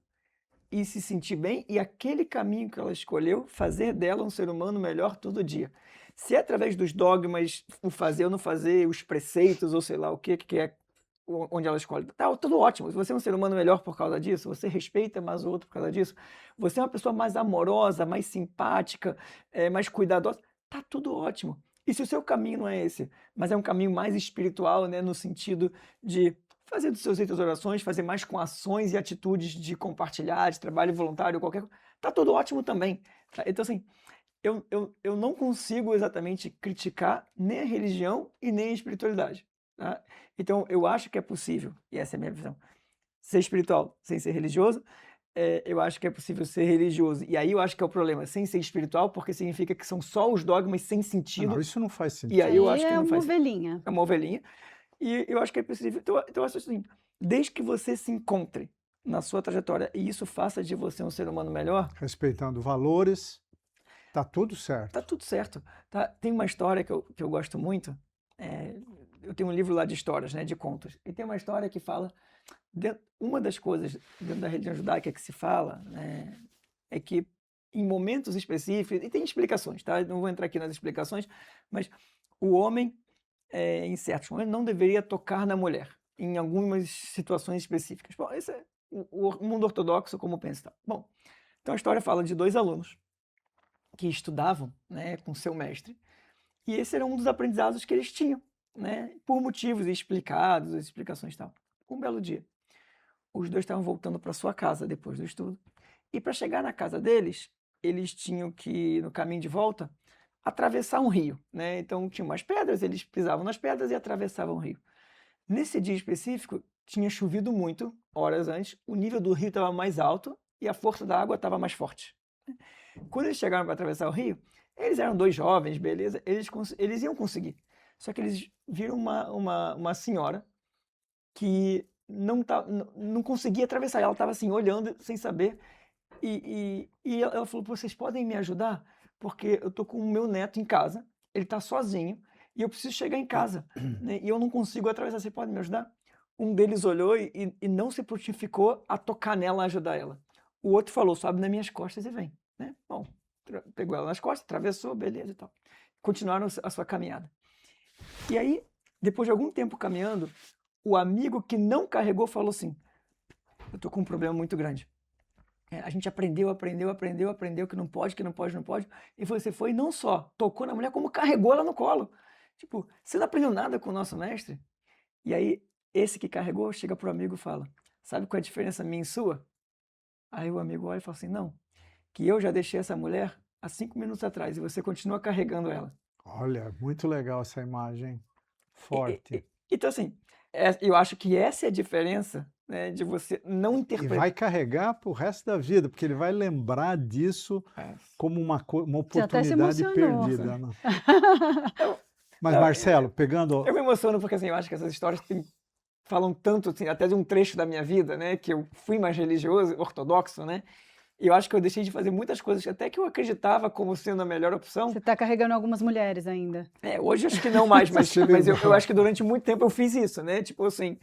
[SPEAKER 3] e se sentir bem, e aquele caminho que ela escolheu, fazer dela um ser humano melhor todo dia. Se é através dos dogmas, o fazer ou não fazer, os preceitos, ou sei lá o que é onde ela escolhe, tá tudo ótimo. Se você é um ser humano melhor por causa disso, você respeita mais o outro por causa disso, você é uma pessoa mais amorosa, mais simpática, mais cuidadosa, tá tudo ótimo. E se o seu caminho não é esse, mas é um caminho mais espiritual, né, no sentido de fazer dos seus ritos orações, fazer mais com ações e atitudes de compartilhar, de trabalho voluntário, qualquer coisa, tá tudo ótimo também. Tá? Então, assim, eu não consigo exatamente criticar nem a religião e nem a espiritualidade. Tá? Então, eu acho que é possível, e essa é a minha visão, ser espiritual sem ser religioso. Eu acho que é possível ser religioso. E aí eu acho que é o problema, sem ser espiritual, porque significa que são só os dogmas sem sentido.
[SPEAKER 1] Não, isso não faz sentido.
[SPEAKER 3] E aí eu acho que
[SPEAKER 2] é
[SPEAKER 3] não
[SPEAKER 2] uma
[SPEAKER 3] faz
[SPEAKER 2] ovelhinha.
[SPEAKER 3] É uma ovelhinha. E eu acho que é possível. Então eu acho assim, desde que você se encontre na sua trajetória e isso faça de você um ser humano melhor,
[SPEAKER 1] Respeitando valores, tá tudo certo.
[SPEAKER 3] tá tudo certo. Tá? Tem uma história que eu gosto muito. Eu tenho um livro lá de histórias, né, de contos. E tem uma história que fala... Uma das coisas dentro da religião judaica que se fala, né, é que em momentos específicos, e tem explicações, tá? Não vou entrar aqui nas explicações, mas o homem, em certos momentos, não deveria tocar na mulher, em algumas situações específicas. Bom, esse é o mundo ortodoxo como pensa. Tá? Bom, então a história fala de 2 alunos que estudavam, né, com seu mestre, e esse era um dos aprendizados que eles tinham, né, por motivos explicados, as explicações e tal. Um belo dia, os dois estavam voltando para sua casa depois do estudo, e para chegar na casa deles, eles tinham que, no caminho de volta, atravessar um rio, né? Então tinha umas pedras, eles pisavam nas pedras e atravessavam o rio. Nesse dia específico, tinha chovido muito, horas antes, o nível do rio estava mais alto e a força da água estava mais forte. Quando eles chegaram para atravessar o rio, eles eram 2 jovens, beleza, eles iam conseguir. Só que eles viram uma senhora que não conseguia atravessar, ela estava assim, olhando, sem saber, e ela falou, vocês podem me ajudar? Porque eu tô com o meu neto em casa, ele tá sozinho, e eu preciso chegar em casa, né? E eu não consigo atravessar, você pode me ajudar? Um deles olhou e não se prontificou a tocar nela, a ajudar ela. O outro falou, sobe nas minhas costas e vem, né? Bom, pegou ela nas costas, atravessou, beleza e tal. Continuaram a sua caminhada. E aí, depois de algum tempo caminhando, o amigo que não carregou falou assim, eu tô com um problema muito grande. A gente aprendeu que não pode, e você foi e não só tocou na mulher, como carregou ela no colo. Tipo, você não aprendeu nada com o nosso mestre? E aí, esse que carregou chega pro amigo e fala: sabe qual é a diferença minha e sua? Aí o amigo olha e fala assim: não, que eu já deixei essa mulher há 5 minutos atrás e você continua carregando ela.
[SPEAKER 1] Olha, muito legal essa imagem.
[SPEAKER 3] E-
[SPEAKER 1] Forte.
[SPEAKER 3] então, assim, eu acho que essa é a diferença, né, de você não
[SPEAKER 1] E
[SPEAKER 3] interpretar.
[SPEAKER 1] vai carregar para o resto da vida, porque ele vai lembrar disso como uma
[SPEAKER 2] Você até se
[SPEAKER 1] oportunidade
[SPEAKER 2] emocionou.
[SPEAKER 1] perdida, né?
[SPEAKER 3] Não,
[SPEAKER 1] Mas,
[SPEAKER 3] não,
[SPEAKER 1] Marcelo, pegando.
[SPEAKER 3] eu me emociono porque assim, eu acho que essas histórias falam tanto, assim, até de um trecho da minha vida, né, que eu fui mais religioso, ortodoxo, né, e eu acho que eu deixei de fazer muitas coisas até que eu acreditava como sendo a melhor opção.
[SPEAKER 2] Você está carregando algumas mulheres ainda.
[SPEAKER 3] Hoje acho que não mais, mas
[SPEAKER 1] Você
[SPEAKER 3] eu
[SPEAKER 1] lembrou.
[SPEAKER 3] acho que durante muito tempo eu fiz isso, né, tipo assim...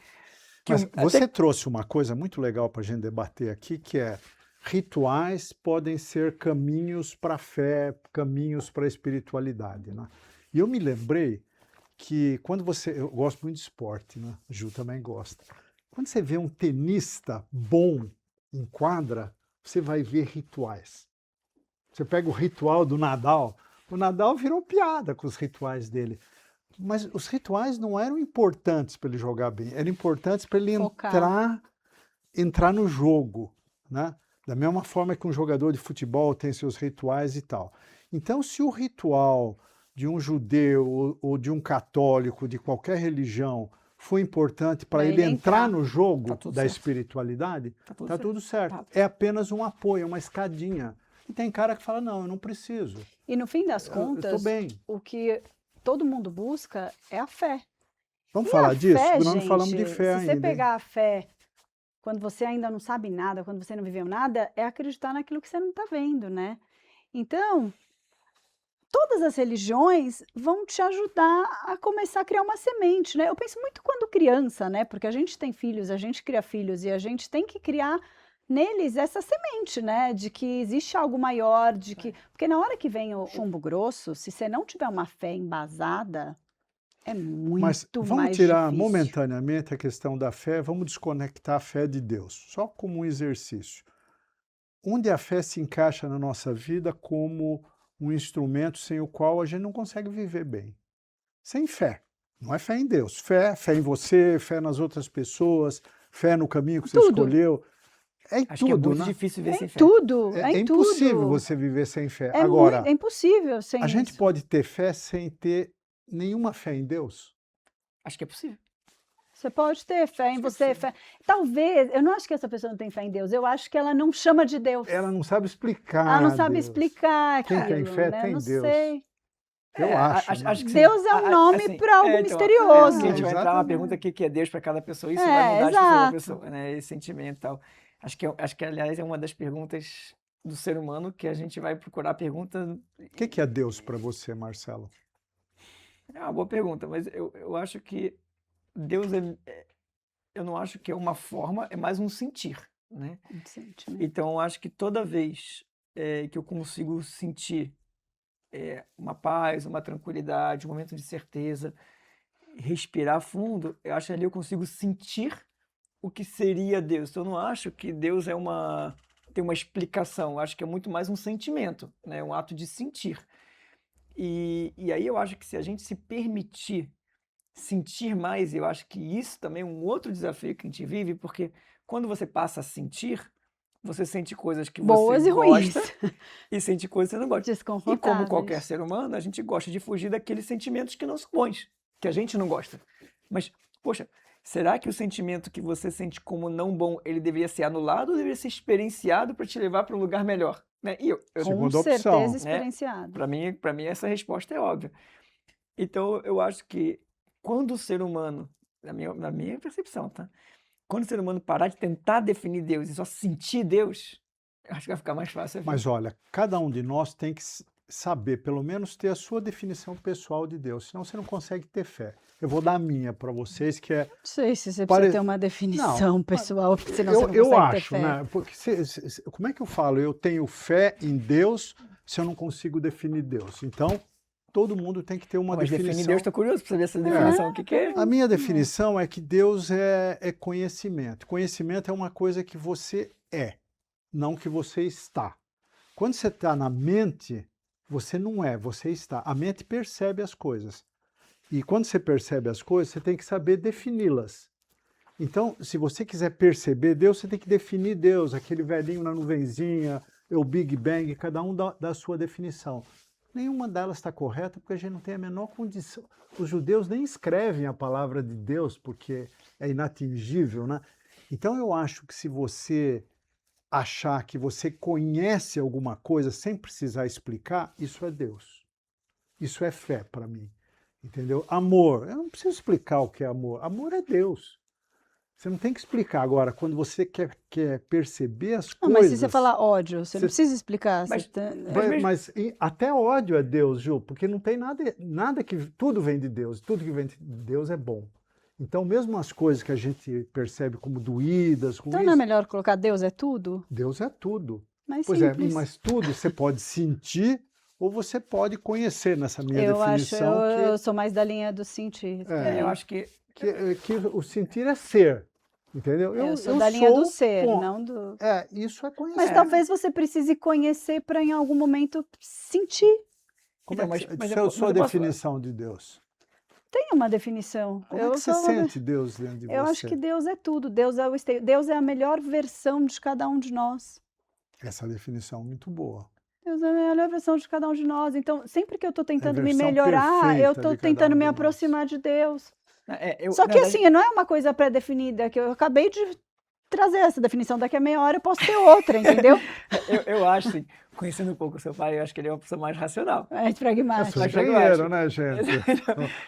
[SPEAKER 1] Mas
[SPEAKER 3] até
[SPEAKER 1] você trouxe uma coisa muito legal para a gente debater aqui, que é rituais podem ser caminhos para a fé, caminhos para a espiritualidade, né? E eu me lembrei que quando eu gosto muito de esporte, né? A Ju também gosta. Quando você vê um tenista bom em quadra, você vai ver rituais. Você pega o ritual do Nadal, o Nadal virou piada com os rituais dele. Mas os rituais não eram importantes para ele jogar bem, eram importantes para ele
[SPEAKER 2] Focar.
[SPEAKER 1] entrar no jogo, né? Da mesma forma que um jogador de futebol tem seus rituais e tal. Então, se o ritual de um judeu ou de um católico, de qualquer religião, foi importante para
[SPEAKER 2] Pra
[SPEAKER 1] ele
[SPEAKER 2] ele
[SPEAKER 1] entrar
[SPEAKER 2] entrar.
[SPEAKER 1] no jogo
[SPEAKER 3] Tá tudo
[SPEAKER 1] da
[SPEAKER 3] certo.
[SPEAKER 1] espiritualidade,
[SPEAKER 3] Tá
[SPEAKER 1] tá tudo certo.
[SPEAKER 3] Tá.
[SPEAKER 1] É apenas um apoio, uma escadinha. E tem cara que fala, não, eu não preciso.
[SPEAKER 2] E no fim das
[SPEAKER 1] Eu
[SPEAKER 2] contas,
[SPEAKER 1] estou bem.
[SPEAKER 2] o que todo mundo busca é a fé.
[SPEAKER 1] Vamos
[SPEAKER 2] E
[SPEAKER 1] falar
[SPEAKER 2] a
[SPEAKER 1] disso?
[SPEAKER 2] fé,
[SPEAKER 1] Porque nós não falamos de
[SPEAKER 2] gente,
[SPEAKER 1] fé
[SPEAKER 2] se você
[SPEAKER 1] ainda, hein?
[SPEAKER 2] pegar a fé quando você ainda não sabe nada, quando você não viveu nada, é acreditar naquilo que você não está vendo, né? Então, todas as religiões vão te ajudar a começar a criar uma semente, né? Eu penso muito quando criança, né? Porque a gente tem filhos, a gente cria filhos e a gente tem que criar neles essa semente, né? De que existe algo maior, de que... Porque na hora que vem o chumbo grosso, se você não tiver uma fé embasada, é
[SPEAKER 1] Mas
[SPEAKER 2] muito
[SPEAKER 1] vamos
[SPEAKER 2] mais
[SPEAKER 1] tirar
[SPEAKER 2] difícil.
[SPEAKER 1] momentaneamente a questão da fé, vamos desconectar a fé de Deus, só como um exercício. Onde a fé se encaixa na nossa vida como um instrumento sem o qual a gente não consegue viver bem. Sem fé. Não é fé em Deus. Fé em você, fé nas outras pessoas, fé no caminho que você
[SPEAKER 2] Tudo.
[SPEAKER 1] escolheu. É em
[SPEAKER 3] Acho que é
[SPEAKER 1] tudo,
[SPEAKER 3] muito
[SPEAKER 1] né?
[SPEAKER 3] difícil viver
[SPEAKER 2] É
[SPEAKER 3] sem
[SPEAKER 2] em
[SPEAKER 3] fé.
[SPEAKER 2] tudo,
[SPEAKER 1] É
[SPEAKER 2] em
[SPEAKER 1] impossível
[SPEAKER 2] tudo.
[SPEAKER 1] você viver sem fé.
[SPEAKER 2] É
[SPEAKER 1] Agora,
[SPEAKER 2] é impossível sem
[SPEAKER 1] a gente
[SPEAKER 2] isso.
[SPEAKER 1] pode ter fé sem ter nenhuma fé em Deus?
[SPEAKER 3] Acho que é possível.
[SPEAKER 2] Você pode ter fé em
[SPEAKER 3] Acho que é
[SPEAKER 2] você,
[SPEAKER 3] possível.
[SPEAKER 2] talvez, eu não acho que essa pessoa não tem fé em Deus, eu acho que ela não chama de Deus.
[SPEAKER 1] Ela não sabe explicar
[SPEAKER 2] Ela não sabe
[SPEAKER 1] Deus.
[SPEAKER 2] explicar
[SPEAKER 1] Quem tem
[SPEAKER 2] aquilo,
[SPEAKER 1] fé
[SPEAKER 2] né?
[SPEAKER 1] tem
[SPEAKER 2] Não
[SPEAKER 1] Deus.
[SPEAKER 2] sei.
[SPEAKER 1] Eu acho, né?
[SPEAKER 3] Acho que sim.
[SPEAKER 2] Deus é um nome
[SPEAKER 3] Assim,
[SPEAKER 2] para algo
[SPEAKER 3] então,
[SPEAKER 2] misterioso.
[SPEAKER 3] porque a gente vai entrar numa
[SPEAKER 1] Exatamente.
[SPEAKER 3] pergunta que é Deus para cada pessoa, isso vai mudar a expressão da pessoa, né? Esse sentimento e tal. Acho que, aliás, é uma das perguntas do ser humano que a gente vai procurar a pergunta.
[SPEAKER 1] O que é Deus para você, Marcelo?
[SPEAKER 3] É uma boa pergunta, mas eu acho que Deus eu não acho que é uma forma, é mais um sentir, né?
[SPEAKER 2] Sentimento.
[SPEAKER 3] Então, eu acho que toda vez que eu consigo sentir uma paz, uma tranquilidade, um momento de certeza, respirar fundo, eu acho que ali eu consigo sentir o que seria Deus. Então, eu não acho que Deus tem uma explicação, eu acho que é muito mais um sentimento, né? Um ato de sentir. E aí eu acho que se a gente se permitir sentir mais, eu acho que isso também é um outro desafio que a gente vive, porque quando você passa a sentir, você sente coisas que
[SPEAKER 2] Boas
[SPEAKER 3] você
[SPEAKER 2] e ruins.
[SPEAKER 3] gosta e sente coisas que você não gosta. E como
[SPEAKER 2] Desconfortáveis.
[SPEAKER 3] qualquer ser humano, a gente gosta de fugir daqueles sentimentos que não são bons, que a gente não gosta. Mas, poxa, será que o sentimento que você sente como não bom, ele deveria ser anulado ou deveria ser experienciado para te levar para um lugar melhor? Né? E
[SPEAKER 2] Com
[SPEAKER 1] Segunda
[SPEAKER 2] certeza
[SPEAKER 1] opção.
[SPEAKER 2] experienciado.
[SPEAKER 3] para mim essa resposta é óbvia. Então, eu acho que quando o ser humano, na minha percepção, tá? Quando o ser humano parar de tentar definir Deus e só sentir Deus, eu acho que vai ficar mais fácil a vida.
[SPEAKER 1] Mas olha, cada um de nós tem que saber, pelo menos ter a sua definição pessoal de Deus, senão você não consegue ter fé. Eu vou dar a minha para vocês, que é...
[SPEAKER 2] Não sei se você
[SPEAKER 1] Pare-
[SPEAKER 2] precisa ter uma definição
[SPEAKER 1] Não,
[SPEAKER 2] pessoal, porque senão você não
[SPEAKER 1] eu
[SPEAKER 2] consegue ter
[SPEAKER 1] acho,
[SPEAKER 2] fé.
[SPEAKER 1] né? Porque como é que eu falo? Eu tenho fé em Deus se eu não consigo definir Deus. Então, todo mundo tem que ter uma
[SPEAKER 3] Mas definir
[SPEAKER 1] definição.
[SPEAKER 3] Deus, estou curioso para saber essa definição, o que é?
[SPEAKER 1] A minha definição é que Deus é conhecimento. Conhecimento é uma coisa que você é. não que você está. Quando você está na mente, você não é, você está. A mente percebe as coisas. E quando você percebe as coisas, você tem que saber defini-las. Então, se você quiser perceber Deus, você tem que definir Deus, aquele velhinho na nuvenzinha, o Big Bang, cada um dá a sua definição. Nenhuma delas está correta, porque a gente não tem a menor condição. Os judeus nem escrevem a palavra de Deus, porque é inatingível, né? Então, eu acho que se você achar que você conhece alguma coisa sem precisar explicar, isso é Deus. Isso é fé para mim. Entendeu? Amor. Eu não preciso explicar o que é amor. Amor é Deus. Você não tem que explicar. Agora, quando você quer perceber as
[SPEAKER 2] Não, mas
[SPEAKER 1] coisas...
[SPEAKER 2] se você falar ódio, você não
[SPEAKER 1] você-
[SPEAKER 2] precisa explicar.
[SPEAKER 3] Mas-
[SPEAKER 2] você tá-
[SPEAKER 1] Mas até ódio é Deus, Ju, porque não tem nada que... Tudo vem de Deus. Tudo que vem de Deus é bom. Então, mesmo as coisas que a gente percebe como doídas, como
[SPEAKER 2] Então não é melhor colocar Deus é tudo?
[SPEAKER 1] Deus é tudo.
[SPEAKER 2] Mais
[SPEAKER 1] Pois
[SPEAKER 2] simples.
[SPEAKER 1] é, mas tudo você pode sentir ou você pode conhecer nessa minha
[SPEAKER 2] Eu acho,
[SPEAKER 1] definição
[SPEAKER 2] eu sou mais da linha do sentir.
[SPEAKER 3] Eu acho que
[SPEAKER 1] que o sentir é ser, entendeu?
[SPEAKER 2] Eu sou da linha do ser,
[SPEAKER 1] bom,
[SPEAKER 2] não do...
[SPEAKER 1] isso é conhecer.
[SPEAKER 2] Mas talvez você precise conhecer para em algum momento sentir.
[SPEAKER 1] Como
[SPEAKER 3] Então,
[SPEAKER 1] é que,
[SPEAKER 3] mas
[SPEAKER 1] sua
[SPEAKER 3] eu posso-
[SPEAKER 1] definição de Deus?
[SPEAKER 2] Tem uma definição.
[SPEAKER 1] Como
[SPEAKER 2] eu
[SPEAKER 1] é que você
[SPEAKER 2] sou
[SPEAKER 1] sente Deus dentro de
[SPEAKER 2] Eu
[SPEAKER 1] você?
[SPEAKER 2] acho que Deus é tudo. Deus é o Deus é a melhor versão de cada um de nós.
[SPEAKER 1] Essa definição é muito boa.
[SPEAKER 2] Deus é a melhor versão de cada um de nós. Então, sempre que eu estou tentando me
[SPEAKER 1] versão
[SPEAKER 2] melhorar,
[SPEAKER 1] perfeita
[SPEAKER 2] eu
[SPEAKER 1] de
[SPEAKER 2] estou
[SPEAKER 1] cada
[SPEAKER 2] tentando
[SPEAKER 1] um
[SPEAKER 2] me
[SPEAKER 1] de nós.
[SPEAKER 2] aproximar de Deus.
[SPEAKER 3] na
[SPEAKER 2] Só que
[SPEAKER 3] verdade,
[SPEAKER 2] assim, não é uma coisa pré-definida, que eu acabei de trazer essa definição. Daqui a meia hora eu posso ter outra, entendeu?
[SPEAKER 3] eu acho, assim, conhecendo um pouco o seu pai, eu acho que ele é uma pessoa mais racional.
[SPEAKER 2] É
[SPEAKER 1] Eu
[SPEAKER 2] pragmático.
[SPEAKER 1] sou
[SPEAKER 3] Mas
[SPEAKER 1] engenheiro,
[SPEAKER 3] pragmático.
[SPEAKER 1] né, gente?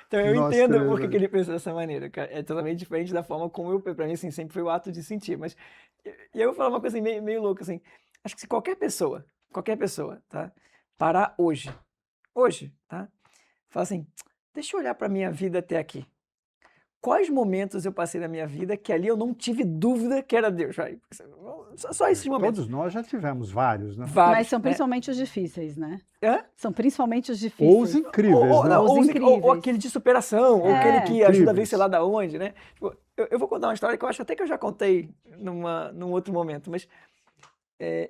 [SPEAKER 3] Então eu
[SPEAKER 1] Nós
[SPEAKER 3] entendo
[SPEAKER 1] três,
[SPEAKER 3] por que
[SPEAKER 1] né?
[SPEAKER 3] que ele pensa dessa maneira, cara. É totalmente diferente da forma como pra mim, assim, sempre foi o ato de sentir. Mas, e eu vou falar uma coisa assim, meio louca, assim. Acho que se qualquer pessoa, tá? Parar hoje, tá? Falar assim, deixa eu olhar pra minha vida até aqui. Quais momentos eu passei na minha vida que ali eu não tive dúvida que era Deus? Vai. Só esses momentos.
[SPEAKER 1] Todos nós já tivemos vários, né?
[SPEAKER 3] Vários,
[SPEAKER 2] Mas são
[SPEAKER 3] né?
[SPEAKER 2] principalmente os difíceis, né?
[SPEAKER 3] Hã?
[SPEAKER 2] São principalmente os
[SPEAKER 1] Ou
[SPEAKER 2] difíceis.
[SPEAKER 1] os incríveis, né?
[SPEAKER 3] Não,
[SPEAKER 2] Os
[SPEAKER 3] ou
[SPEAKER 2] incríveis.
[SPEAKER 3] aquele de superação, ou
[SPEAKER 2] É.
[SPEAKER 3] aquele que ajuda a ver
[SPEAKER 1] Incríveis.
[SPEAKER 3] sei lá da onde, né? Tipo, eu vou contar uma história que eu acho até que eu já contei num outro momento, mas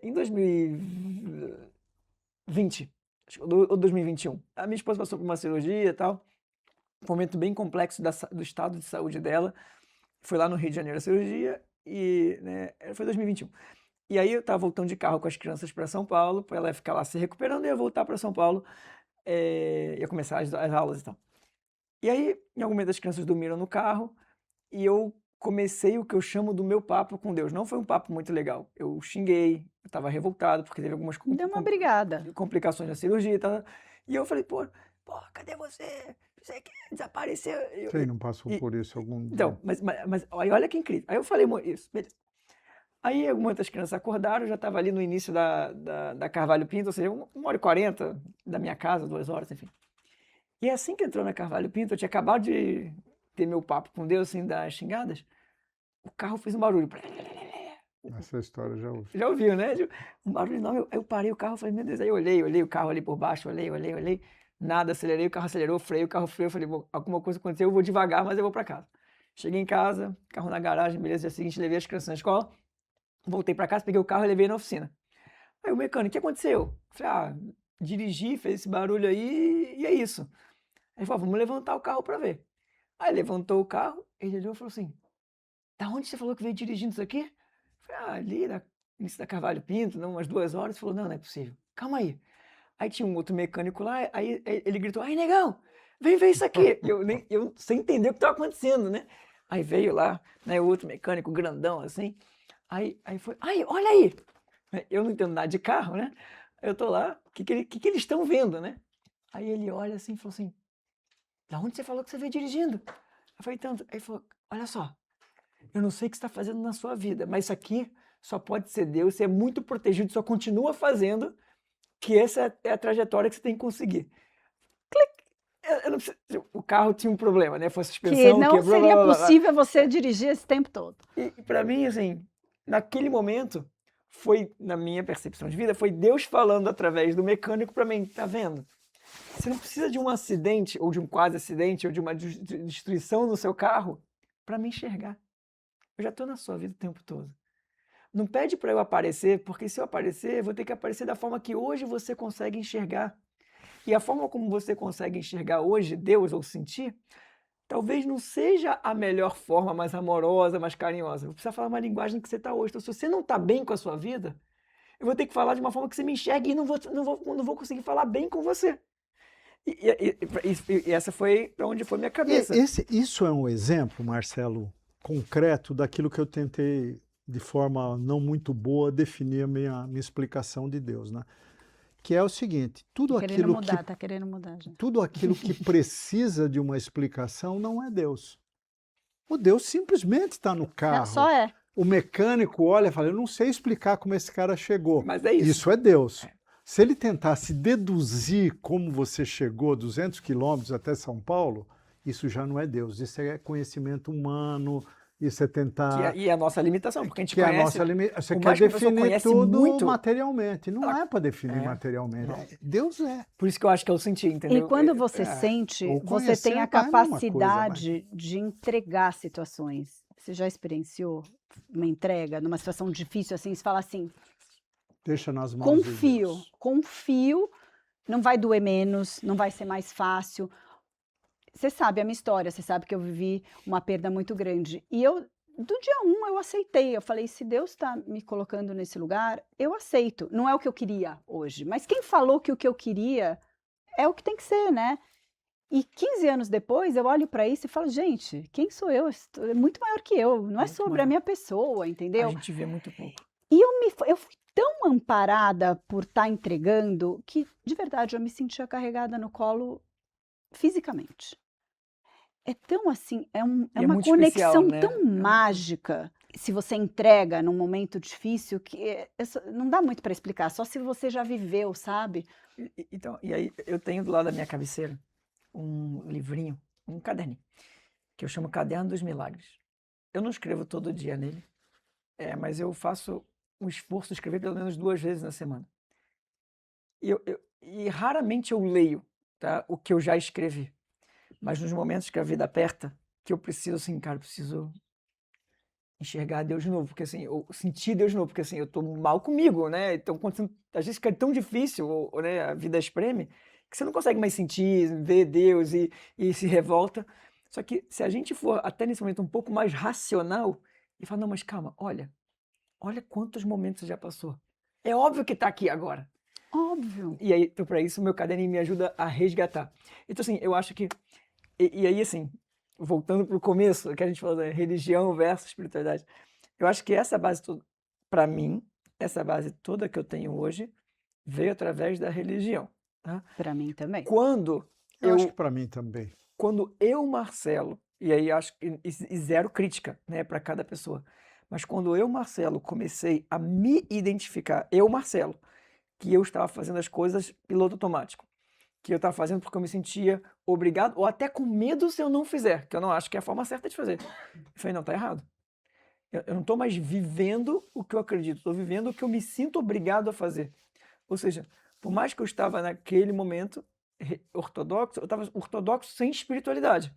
[SPEAKER 3] em 2020, acho que, ou 2021, a minha esposa passou por uma cirurgia e tal, um momento bem complexo do estado de saúde dela. Foi lá no Rio de Janeiro a cirurgia e, né, foi 2021. E aí eu estava voltando de carro com as crianças para São Paulo, para ela ficar lá se recuperando e eu voltar para São Paulo, ia começar as aulas e tal. E aí, em algum momento, as crianças dormiram no carro e eu comecei o que eu chamo do meu papo com Deus. Não foi um papo muito legal. Eu xinguei, eu estava revoltado porque teve algumas
[SPEAKER 2] Deu uma brigada.
[SPEAKER 3] complicações na cirurgia e tal. E eu falei, pô, cadê você? Você que desapareceu.
[SPEAKER 1] Quem não passou
[SPEAKER 3] e-
[SPEAKER 1] por isso algum dia?
[SPEAKER 3] Então, mas aí olha que incrível. Aí eu falei isso, beleza. Aí algumas das crianças acordaram, eu já estava ali no início da Carvalho Pinto, ou seja, 1h40 da minha casa, 2 horas, enfim. E assim que entrou na Carvalho Pinto, eu tinha acabado de ter meu papo com Deus, assim, das xingadas, o carro fez um barulho.
[SPEAKER 1] Essa história eu já ouvi.
[SPEAKER 3] Já ouviu, né? Um barulho enorme. Eu parei o carro, falei, meu Deus. Aí eu olhei o carro ali por baixo, olhei. Nada, acelerei, o carro acelerou, freio, o carro freou. Eu falei, bom, alguma coisa aconteceu, eu vou devagar, mas eu vou para casa. Cheguei em casa, carro na garagem, beleza. Dia seguinte, levei as crianças na escola. Voltei para casa, peguei o carro e levei na oficina. Aí o mecânico, o que aconteceu? Eu falei, dirigi, fez esse barulho aí e é isso. Aí ele falou, vamos levantar o carro para ver. Aí levantou o carro, ele olhou e falou assim, da onde você falou que veio dirigindo isso aqui? Eu falei, ali na início da Carvalho Pinto, umas 2 horas. Ele falou, não é possível. Calma aí. Aí tinha um outro mecânico lá, aí ele gritou, aí negão, vem ver isso aqui. Eu sem entender o que estava acontecendo, né? Aí veio lá, né, o outro mecânico grandão assim, aí foi, olha aí. Eu não entendo nada de carro, né? Eu tô lá, o que eles estão vendo, né? Aí ele olha assim e falou assim, da onde você falou que você veio dirigindo? Eu falei, tanto. Aí ele falou, olha só, eu não sei o que você está fazendo na sua vida, mas isso aqui só pode ser Deus, você é muito protegido, só continua fazendo, que essa é a trajetória que você tem que conseguir. Clique! Eu não preciso, o carro tinha um problema, né? Foi a suspensão,
[SPEAKER 2] Que não
[SPEAKER 3] quebrou,
[SPEAKER 2] seria
[SPEAKER 3] blá, blá, blá.
[SPEAKER 2] possível você dirigir esse tempo todo.
[SPEAKER 3] E para mim, assim, naquele momento, foi, na minha percepção de vida, foi Deus falando através do mecânico para mim, tá vendo? Você não precisa de um acidente, ou de um quase acidente, ou de uma destruição no seu carro para me enxergar. Eu já estou na sua vida o tempo todo. Não pede para eu aparecer, porque se eu aparecer, eu vou ter que aparecer da forma que hoje você consegue enxergar. E a forma como você consegue enxergar hoje Deus ou sentir, talvez não seja a melhor forma, mais amorosa, mais carinhosa. Você precisa falar uma linguagem que você está hoje. Então, se você não está bem com a sua vida, eu vou ter que falar de uma forma que você me enxergue e não vou conseguir falar bem com você. E essa foi para onde foi minha cabeça.
[SPEAKER 1] Isso é um exemplo, Marcelo, concreto daquilo que eu tentei, de forma não muito boa, definir a minha explicação de Deus, né? Que é o seguinte,
[SPEAKER 2] Tá querendo mudar, gente.
[SPEAKER 1] tudo aquilo que precisa de uma explicação não é Deus. O Deus simplesmente está no carro.
[SPEAKER 2] Só é.
[SPEAKER 1] O mecânico olha e fala, eu não sei explicar como esse cara chegou.
[SPEAKER 3] Mas é isso.
[SPEAKER 1] Isso é Deus. Se ele tentasse deduzir como você chegou 200 quilômetros até São Paulo, isso já não é Deus. Isso é conhecimento humano, isso é tentar...
[SPEAKER 3] E a nossa limitação, porque a gente
[SPEAKER 1] que é a
[SPEAKER 3] conhece...
[SPEAKER 1] nossa limitação. Você
[SPEAKER 3] por
[SPEAKER 1] quer
[SPEAKER 3] mais que a pessoa
[SPEAKER 1] definir
[SPEAKER 3] conhece
[SPEAKER 1] tudo
[SPEAKER 3] muito,
[SPEAKER 1] materialmente. Não
[SPEAKER 3] ela-
[SPEAKER 1] é para definir
[SPEAKER 3] É.
[SPEAKER 1] materialmente. Deus é.
[SPEAKER 3] Por isso que eu acho que eu senti, entendeu?
[SPEAKER 2] E quando você sente,
[SPEAKER 1] ou
[SPEAKER 2] você
[SPEAKER 1] conhecer
[SPEAKER 2] tem a
[SPEAKER 1] vai a mesma coisa,
[SPEAKER 2] capacidade de entregar situações. Você já experienciou uma entrega numa situação difícil assim? Você fala assim,
[SPEAKER 1] Deixa nas mãos de Deus.
[SPEAKER 2] confio, não vai doer menos, não vai ser mais fácil. Você sabe a minha história, você sabe que eu vivi uma perda muito grande. E eu, do dia 1, eu aceitei. Eu falei, se Deus está me colocando nesse lugar, eu aceito. Não é o que eu queria hoje, mas quem falou que o que eu queria é o que tem que ser, né? E 15 anos depois, eu olho para isso e falo, gente, quem sou eu? É muito maior que eu. Não é
[SPEAKER 3] Muito
[SPEAKER 2] sobre a
[SPEAKER 3] maior.
[SPEAKER 2] minha pessoa,
[SPEAKER 3] A
[SPEAKER 2] entendeu?
[SPEAKER 3] gente vê muito pouco.
[SPEAKER 2] E eu fui tão amparada por estar entregando que, de verdade, eu me sentia carregada no colo fisicamente. É tão assim, é
[SPEAKER 3] E é
[SPEAKER 2] uma
[SPEAKER 3] muito especial,
[SPEAKER 2] conexão
[SPEAKER 3] né?
[SPEAKER 2] tão mágica. Se você entrega num momento difícil, que não dá muito para explicar, só se você já viveu, sabe?
[SPEAKER 3] Então, e aí eu tenho do lado da minha cabeceira um livrinho, um caderninho, que eu chamo Caderno dos Milagres. Eu não escrevo todo dia nele, mas eu faço um esforço de escrever pelo menos 2 vezes na semana. E raramente eu leio, tá, o que eu já escrevi. Mas nos momentos que a vida aperta, que eu preciso, assim, cara, eu preciso enxergar Deus de novo, porque assim, eu sentir Deus de novo, porque assim, eu tô mal comigo, né? Então, às vezes fica tão difícil, né, a vida espreme, que você não consegue mais sentir, ver Deus e se revolta. Só que se a gente for até nesse momento um pouco mais racional e falar, não, mas calma, olha quantos momentos você já passou. É óbvio que tá aqui agora.
[SPEAKER 2] Óbvio.
[SPEAKER 3] E aí, então, para isso, o meu caderninho me ajuda a resgatar. Então, assim, eu acho que. E aí, assim, voltando para o começo, que a gente falou da religião versus espiritualidade, eu acho que essa base toda, para mim, essa base toda que eu tenho hoje, veio através da religião. Tá?
[SPEAKER 2] Para mim também.
[SPEAKER 3] Quando
[SPEAKER 1] Eu acho que para mim também.
[SPEAKER 3] quando eu, Marcelo, e aí acho que e zero crítica, né, para cada pessoa, mas quando eu, Marcelo, comecei a me identificar, eu, Marcelo, que eu estava fazendo as coisas piloto automático, que eu estava fazendo porque eu me sentia obrigado, ou até com medo se eu não fizer, que eu não acho que é a forma certa de fazer. Eu falei, não, tá errado. Eu não estou mais vivendo o que eu acredito, estou vivendo o que eu me sinto obrigado a fazer. Ou seja, por mais que eu estava naquele momento ortodoxo, eu estava ortodoxo sem espiritualidade,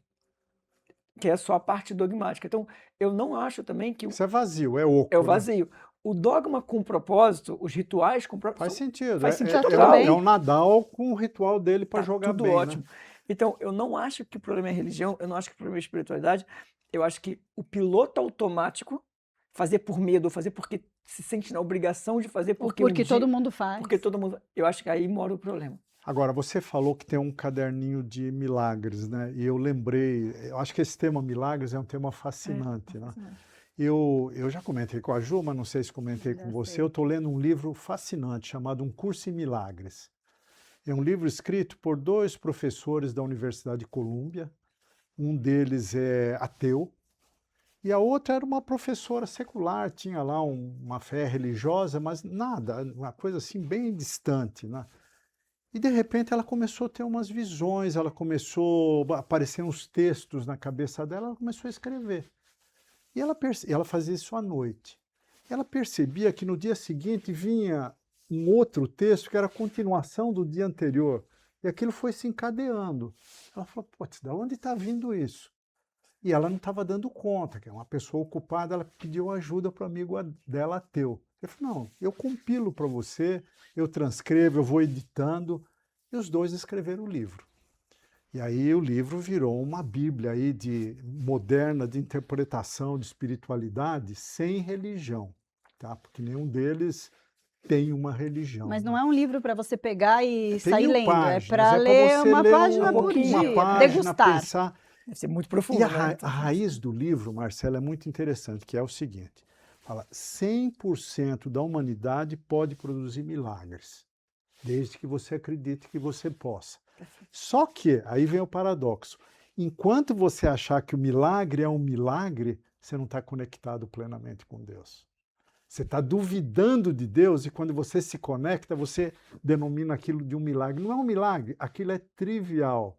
[SPEAKER 3] que é só a parte dogmática. Então, eu não acho também que
[SPEAKER 1] Isso é vazio, é oco.
[SPEAKER 3] é o
[SPEAKER 1] né?
[SPEAKER 3] vazio. O dogma com propósito, os rituais com propósito,
[SPEAKER 1] Faz sentido.
[SPEAKER 3] faz sentido
[SPEAKER 2] total.
[SPEAKER 1] É o Nadal com o ritual dele para
[SPEAKER 3] tá
[SPEAKER 1] jogar
[SPEAKER 3] tudo
[SPEAKER 1] bem.
[SPEAKER 3] ótimo.
[SPEAKER 1] Né?
[SPEAKER 3] Então, eu não acho que o problema é religião, eu não acho que o problema é espiritualidade, eu acho que o piloto automático, fazer por medo, fazer porque se sente na obrigação de fazer, porque
[SPEAKER 2] todo mundo faz.
[SPEAKER 3] porque todo mundo, eu acho que aí mora o problema.
[SPEAKER 1] Agora, você falou que tem um caderninho de milagres, né? E eu lembrei, eu acho que esse tema milagres é um tema fascinante, né? Eu já comentei com a Ju, mas não sei se comentei
[SPEAKER 2] Já
[SPEAKER 1] com você.
[SPEAKER 2] sei.
[SPEAKER 1] Eu estou lendo um livro fascinante chamado Um Curso em Milagres. É um livro escrito por 2 professores da Universidade de Colômbia. Um deles é ateu e a outra era uma professora secular, tinha lá uma fé religiosa, mas nada, uma coisa assim bem distante, né? E de repente ela começou a ter umas visões, ela começou a aparecer uns textos na cabeça dela, ela começou a escrever. E ela fazia isso à noite. Ela percebia que no dia seguinte vinha um outro texto que era a continuação do dia anterior. E aquilo foi se encadeando. Ela falou, putz, de onde está vindo isso? E ela não estava dando conta, que é uma pessoa ocupada, ela pediu ajuda para o amigo dela ateu. Ele falou, não, eu compilo para você, eu transcrevo, eu vou editando. E os dois escreveram o livro. E aí o livro virou uma bíblia aí moderna de interpretação de espiritualidade sem religião, tá? Porque nenhum deles tem uma religião.
[SPEAKER 2] Mas
[SPEAKER 1] né?
[SPEAKER 2] não é um livro para você pegar e
[SPEAKER 1] Tem
[SPEAKER 2] sair
[SPEAKER 1] 1000
[SPEAKER 2] lendo,
[SPEAKER 1] páginas,
[SPEAKER 2] é para
[SPEAKER 1] pra
[SPEAKER 2] ler
[SPEAKER 1] você
[SPEAKER 2] uma
[SPEAKER 1] ler
[SPEAKER 2] página por
[SPEAKER 3] pouquinho,
[SPEAKER 2] dia,
[SPEAKER 1] uma página,
[SPEAKER 2] degustar.
[SPEAKER 1] pensar.
[SPEAKER 3] Deve ser muito profundo,
[SPEAKER 1] E a,
[SPEAKER 3] né?
[SPEAKER 1] a raiz do livro, Marcelo, é muito interessante, que é o seguinte, fala, 100% da humanidade pode produzir milagres, desde que você acredite que você possa. Só que, aí vem o paradoxo, enquanto você achar que o milagre é um milagre, você não está conectado plenamente com Deus. Você está duvidando de Deus e quando você se conecta, você denomina aquilo de um milagre. Não é um milagre, aquilo é trivial.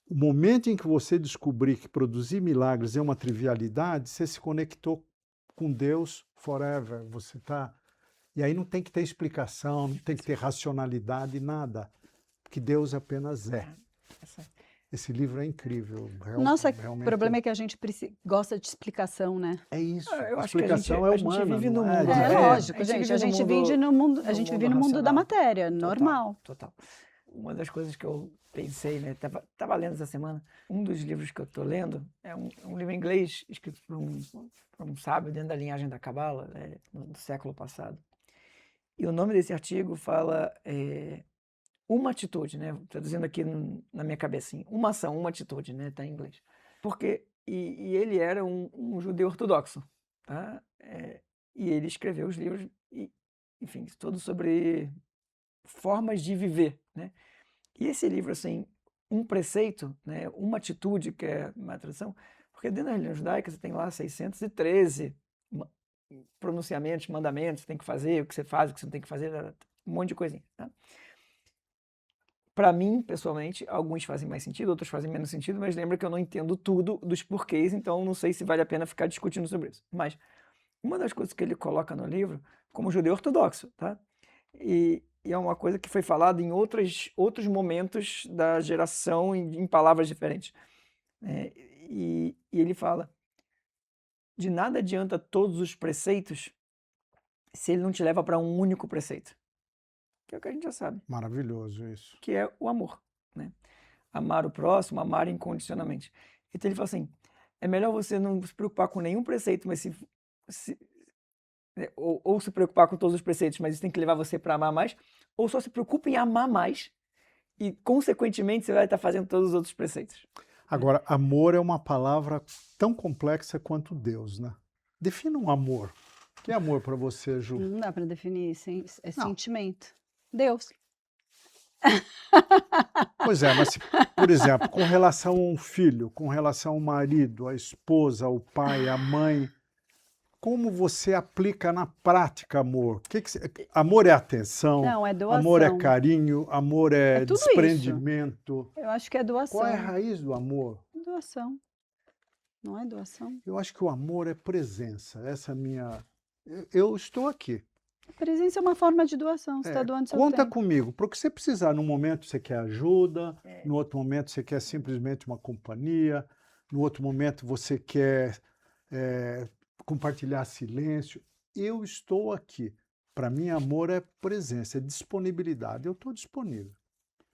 [SPEAKER 1] O momento em que você descobrir que produzir milagres é uma trivialidade, você se conectou com Deus forever. Você tá. E aí não tem que ter explicação, não tem que ter racionalidade, nada. Porque Deus apenas é. Esse livro é incrível.
[SPEAKER 2] Nossa, o
[SPEAKER 1] realmente
[SPEAKER 2] problema é que a gente gosta de explicação, né?
[SPEAKER 1] é isso.
[SPEAKER 3] Eu
[SPEAKER 1] A
[SPEAKER 3] acho que a gente-
[SPEAKER 1] explicação
[SPEAKER 3] a
[SPEAKER 1] é
[SPEAKER 3] gente
[SPEAKER 1] humana.
[SPEAKER 3] vive
[SPEAKER 1] não
[SPEAKER 3] no
[SPEAKER 1] é
[SPEAKER 3] mundo,
[SPEAKER 2] É,
[SPEAKER 1] divina.
[SPEAKER 2] lógico,
[SPEAKER 3] a gente
[SPEAKER 2] gente.
[SPEAKER 3] vive
[SPEAKER 2] A
[SPEAKER 3] no
[SPEAKER 2] gente
[SPEAKER 3] mundo-
[SPEAKER 2] vive no mundo, a
[SPEAKER 3] no
[SPEAKER 2] gente
[SPEAKER 3] mundo
[SPEAKER 2] vive no mundo da
[SPEAKER 3] racional.
[SPEAKER 2] matéria, normal.
[SPEAKER 3] Total. Uma das coisas que eu pensei, né? Tava lendo essa semana, um dos livros que eu tô lendo é um livro em inglês escrito por um sábio dentro da linhagem da Cabala, do século passado. E o nome desse artigo fala uma atitude, né? Traduzindo aqui na minha cabeça, assim, uma ação, uma atitude, né? Tá em inglês. Porque e ele era um judeu ortodoxo, tá? E ele escreveu os livros, enfim, todos sobre formas de viver, né? E esse livro, assim, um preceito, né, uma atitude, que é uma tradução, porque dentro da religião judaica você tem lá 613 pronunciamentos, mandamentos, você tem que fazer, o que você faz, o que você não tem que fazer, um monte de coisinha. Tá? Para mim, pessoalmente, alguns fazem mais sentido, outros fazem menos sentido, mas lembra que eu não entendo tudo dos porquês, então não sei se vale a pena ficar discutindo sobre isso. Mas uma das coisas que ele coloca no livro, como judeu ortodoxo, tá? E é uma coisa que foi falada em outros momentos da geração em palavras diferentes. E ele fala, de nada adianta todos os preceitos se ele não te leva para um único preceito. Que é o que a gente já sabe.
[SPEAKER 1] Maravilhoso isso.
[SPEAKER 3] Que é o amor. Né? Amar o próximo, amar incondicionalmente. Então ele fala assim, é melhor você não se preocupar com nenhum preceito, mas ou se preocupar com todos os preceitos, mas isso tem que levar você para amar mais, ou só se preocupa em amar mais e, consequentemente, você vai estar fazendo todos os outros preceitos.
[SPEAKER 1] Agora, amor é uma palavra tão complexa quanto Deus, né? Defina um amor. O que é amor para você, Ju?
[SPEAKER 2] Não dá para definir, é
[SPEAKER 1] Não.
[SPEAKER 2] sentimento. Deus.
[SPEAKER 1] Pois é, mas, por exemplo, com relação a um filho, com relação ao marido, à esposa, ao pai, à mãe, como você aplica na prática amor? Amor é atenção,
[SPEAKER 2] Não, é doação.
[SPEAKER 1] amor é carinho, amor é
[SPEAKER 2] É tudo isso.
[SPEAKER 1] desprendimento.
[SPEAKER 2] Eu acho que é doação.
[SPEAKER 1] Qual é a raiz do amor?
[SPEAKER 2] Doação. Não é doação?
[SPEAKER 1] Eu acho que o amor é presença. Essa é a minha... Eu estou aqui.
[SPEAKER 2] A presença é uma forma de doação. Você está doando seu
[SPEAKER 1] Conta
[SPEAKER 2] tempo.
[SPEAKER 1] comigo, porque se precisar, num momento você quer ajuda, no outro momento você quer simplesmente uma companhia, no outro momento você quer compartilhar silêncio. Eu estou aqui. Para mim, amor é presença, é disponibilidade. Eu estou disponível.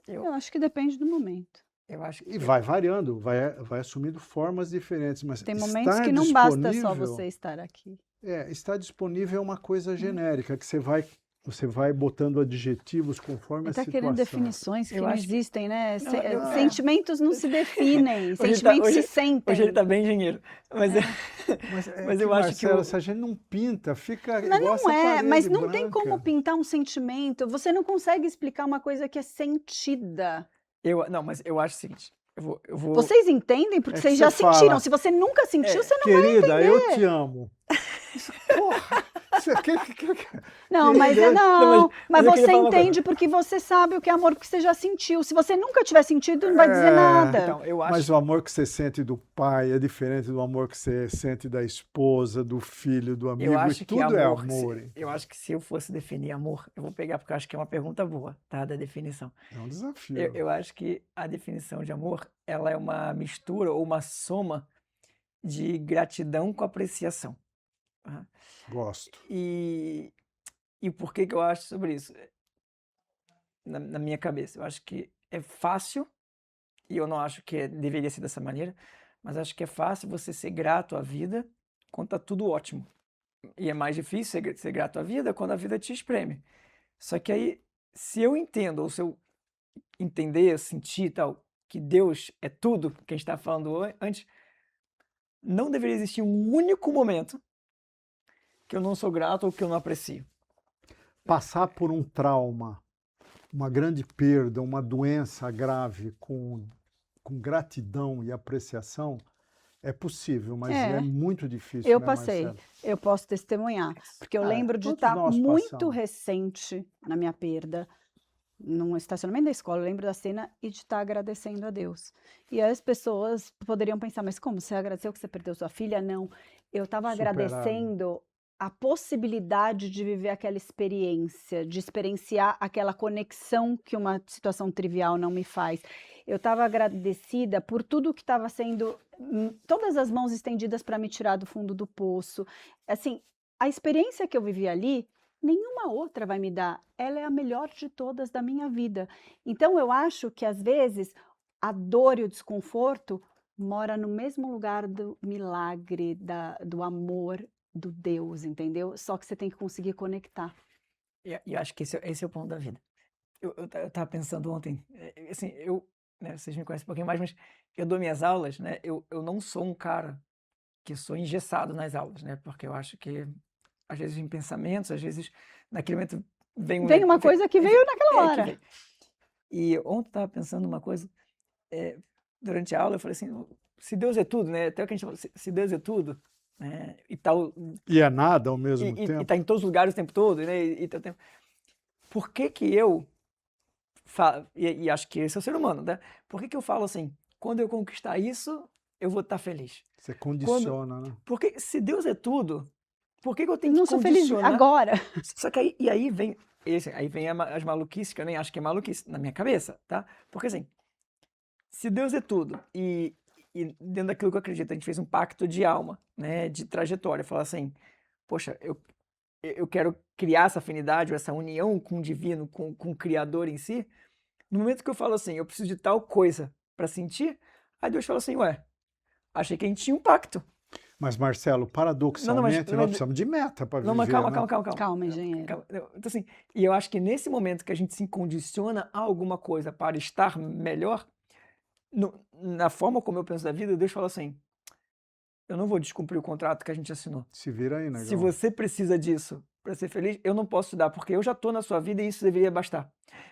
[SPEAKER 2] Eu acho que depende do momento.
[SPEAKER 3] Eu acho que
[SPEAKER 1] E vai variando, vai assumindo formas diferentes, mas
[SPEAKER 2] Tem momentos
[SPEAKER 1] estar
[SPEAKER 2] que não basta só
[SPEAKER 1] disponível-
[SPEAKER 2] você estar aqui.
[SPEAKER 1] estar disponível é uma coisa genérica, que você vai botando adjetivos conforme
[SPEAKER 2] Ele
[SPEAKER 1] a
[SPEAKER 2] está
[SPEAKER 1] situação.
[SPEAKER 2] querendo definições que
[SPEAKER 3] Eu
[SPEAKER 2] não
[SPEAKER 3] acho que-
[SPEAKER 2] existem, né?
[SPEAKER 3] Não, eu-
[SPEAKER 2] Sentimentos não se definem,
[SPEAKER 3] Hoje ele
[SPEAKER 2] sentimentos se
[SPEAKER 3] tá-
[SPEAKER 2] sentem.
[SPEAKER 3] Hoje ele está bem engenheiro. Mas, mas eu acho que
[SPEAKER 1] Marcelo, se a gente não pinta, fica
[SPEAKER 2] Mas
[SPEAKER 1] igual
[SPEAKER 2] não
[SPEAKER 1] essa
[SPEAKER 2] é,
[SPEAKER 1] parede
[SPEAKER 2] mas não tem
[SPEAKER 1] branca.
[SPEAKER 2] como pintar um sentimento. Você não consegue explicar uma coisa que é sentida.
[SPEAKER 3] não, mas eu acho o seguinte. Eu vou
[SPEAKER 2] Vocês entendem? Porque
[SPEAKER 1] É que
[SPEAKER 2] vocês já
[SPEAKER 1] você fala-
[SPEAKER 2] sentiram. Se você nunca sentiu, você não
[SPEAKER 1] Querida, eu te amo. Porra, você
[SPEAKER 2] Não, mas
[SPEAKER 1] Entendeu?
[SPEAKER 3] Não, mas eu
[SPEAKER 2] você
[SPEAKER 3] queria falar uma
[SPEAKER 2] entende porque você sabe o que é amor, porque você já sentiu. Se você nunca tiver sentido, não vai dizer nada.
[SPEAKER 3] Então, eu acho
[SPEAKER 1] Mas o amor que você sente do pai é diferente do amor que você sente da esposa, do filho, do amigo.
[SPEAKER 3] Eu acho
[SPEAKER 1] E
[SPEAKER 3] que
[SPEAKER 1] tudo é
[SPEAKER 3] amor,
[SPEAKER 1] amor. hein?
[SPEAKER 3] eu acho que se eu fosse definir amor, eu vou pegar porque eu acho que é uma pergunta boa, tá? Da definição.
[SPEAKER 1] É um desafio.
[SPEAKER 3] Eu acho que a definição de amor, ela é uma mistura ou uma soma de gratidão com apreciação. Tá?
[SPEAKER 1] Gosto.
[SPEAKER 3] E por que eu acho sobre isso? Na minha cabeça, eu acho que é fácil, e eu não acho que deveria ser dessa maneira, mas acho que é fácil você ser grato à vida quando tá tudo ótimo. E é mais difícil ser grato à vida quando a vida te espreme. Só que aí, se eu entendo, ou se eu entender, sentir tal, que Deus é tudo, que a gente estava falando antes, não deveria existir um único momento que eu não sou grato ou que eu não aprecio.
[SPEAKER 1] Passar por um trauma, uma grande perda, uma doença grave com gratidão e apreciação é possível, mas é muito difícil,
[SPEAKER 2] Eu
[SPEAKER 1] né,
[SPEAKER 2] passei,
[SPEAKER 1] Marcelo?
[SPEAKER 2] eu posso testemunhar, porque eu lembro de
[SPEAKER 1] todos
[SPEAKER 2] estar
[SPEAKER 1] nós
[SPEAKER 2] muito
[SPEAKER 1] passamos.
[SPEAKER 2] recente na minha perda, num estacionamento da escola, eu lembro da cena e de estar agradecendo a Deus. E as pessoas poderiam pensar, mas como, você agradeceu que você perdeu sua filha? Não, eu estava
[SPEAKER 1] Superado.
[SPEAKER 2] agradecendo a possibilidade de viver aquela experiência, de experienciar aquela conexão que uma situação trivial não me faz. Eu estava agradecida por tudo que estava sendo, todas as mãos estendidas para me tirar do fundo do poço. Assim, a experiência que eu vivi ali, nenhuma outra vai me dar. Ela é a melhor de todas da minha vida. Então, eu acho que, às vezes, a dor e o desconforto mora no mesmo lugar do milagre, do amor, do Deus, entendeu? Só que você tem que conseguir conectar.
[SPEAKER 3] E eu acho que esse é o ponto da vida. Eu estava pensando ontem, assim, né, vocês me conhecem um pouquinho mais, mas eu dou minhas aulas, né? Eu não sou um cara que sou engessado nas aulas, né? Porque eu acho que, às vezes, em pensamentos, às vezes, naquele momento,
[SPEAKER 2] Vem uma coisa que veio naquela hora.
[SPEAKER 3] E ontem eu estava pensando uma coisa, durante a aula, eu falei assim, se Deus é tudo, né? Até o que a gente falou, se Deus é tudo, né? E tal,
[SPEAKER 1] E é nada ao mesmo tempo.
[SPEAKER 3] e tá em todos os lugares o tempo todo, né? Por que eu falo, e acho que esse é o ser humano, né? Por que eu falo assim, quando eu conquistar isso, eu vou estar feliz?
[SPEAKER 1] Você condiciona, né?
[SPEAKER 3] Porque se Deus é tudo, por que eu tenho
[SPEAKER 2] Não
[SPEAKER 3] que
[SPEAKER 2] sou feliz
[SPEAKER 3] condicionar?
[SPEAKER 2] agora.
[SPEAKER 3] Só que aí vem as maluquices, que eu nem acho que é maluquice na minha cabeça, tá? Porque assim, se Deus é tudo, e dentro daquilo que eu acredito, a gente fez um pacto de alma, né, de trajetória, falar assim, poxa, eu quero criar essa afinidade, ou essa união com o divino, com o Criador em si. No momento que eu falo assim, eu preciso de tal coisa para sentir, aí Deus fala assim, ué, achei que a gente tinha um pacto.
[SPEAKER 1] Mas, Marcelo, paradoxalmente, nós precisamos de meta para viver,
[SPEAKER 3] mas calma,
[SPEAKER 1] né?
[SPEAKER 2] Calma, engenheiro.
[SPEAKER 3] Então, assim, e eu acho que nesse momento que a gente se condiciona a alguma coisa para estar melhor, na forma como eu penso da vida, Deus fala assim, eu não vou descumprir o contrato que a gente assinou.
[SPEAKER 1] Se vira aí, negão.
[SPEAKER 3] Se você precisa disso para ser feliz, eu não posso te dar, porque eu já estou na sua vida e isso deveria bastar.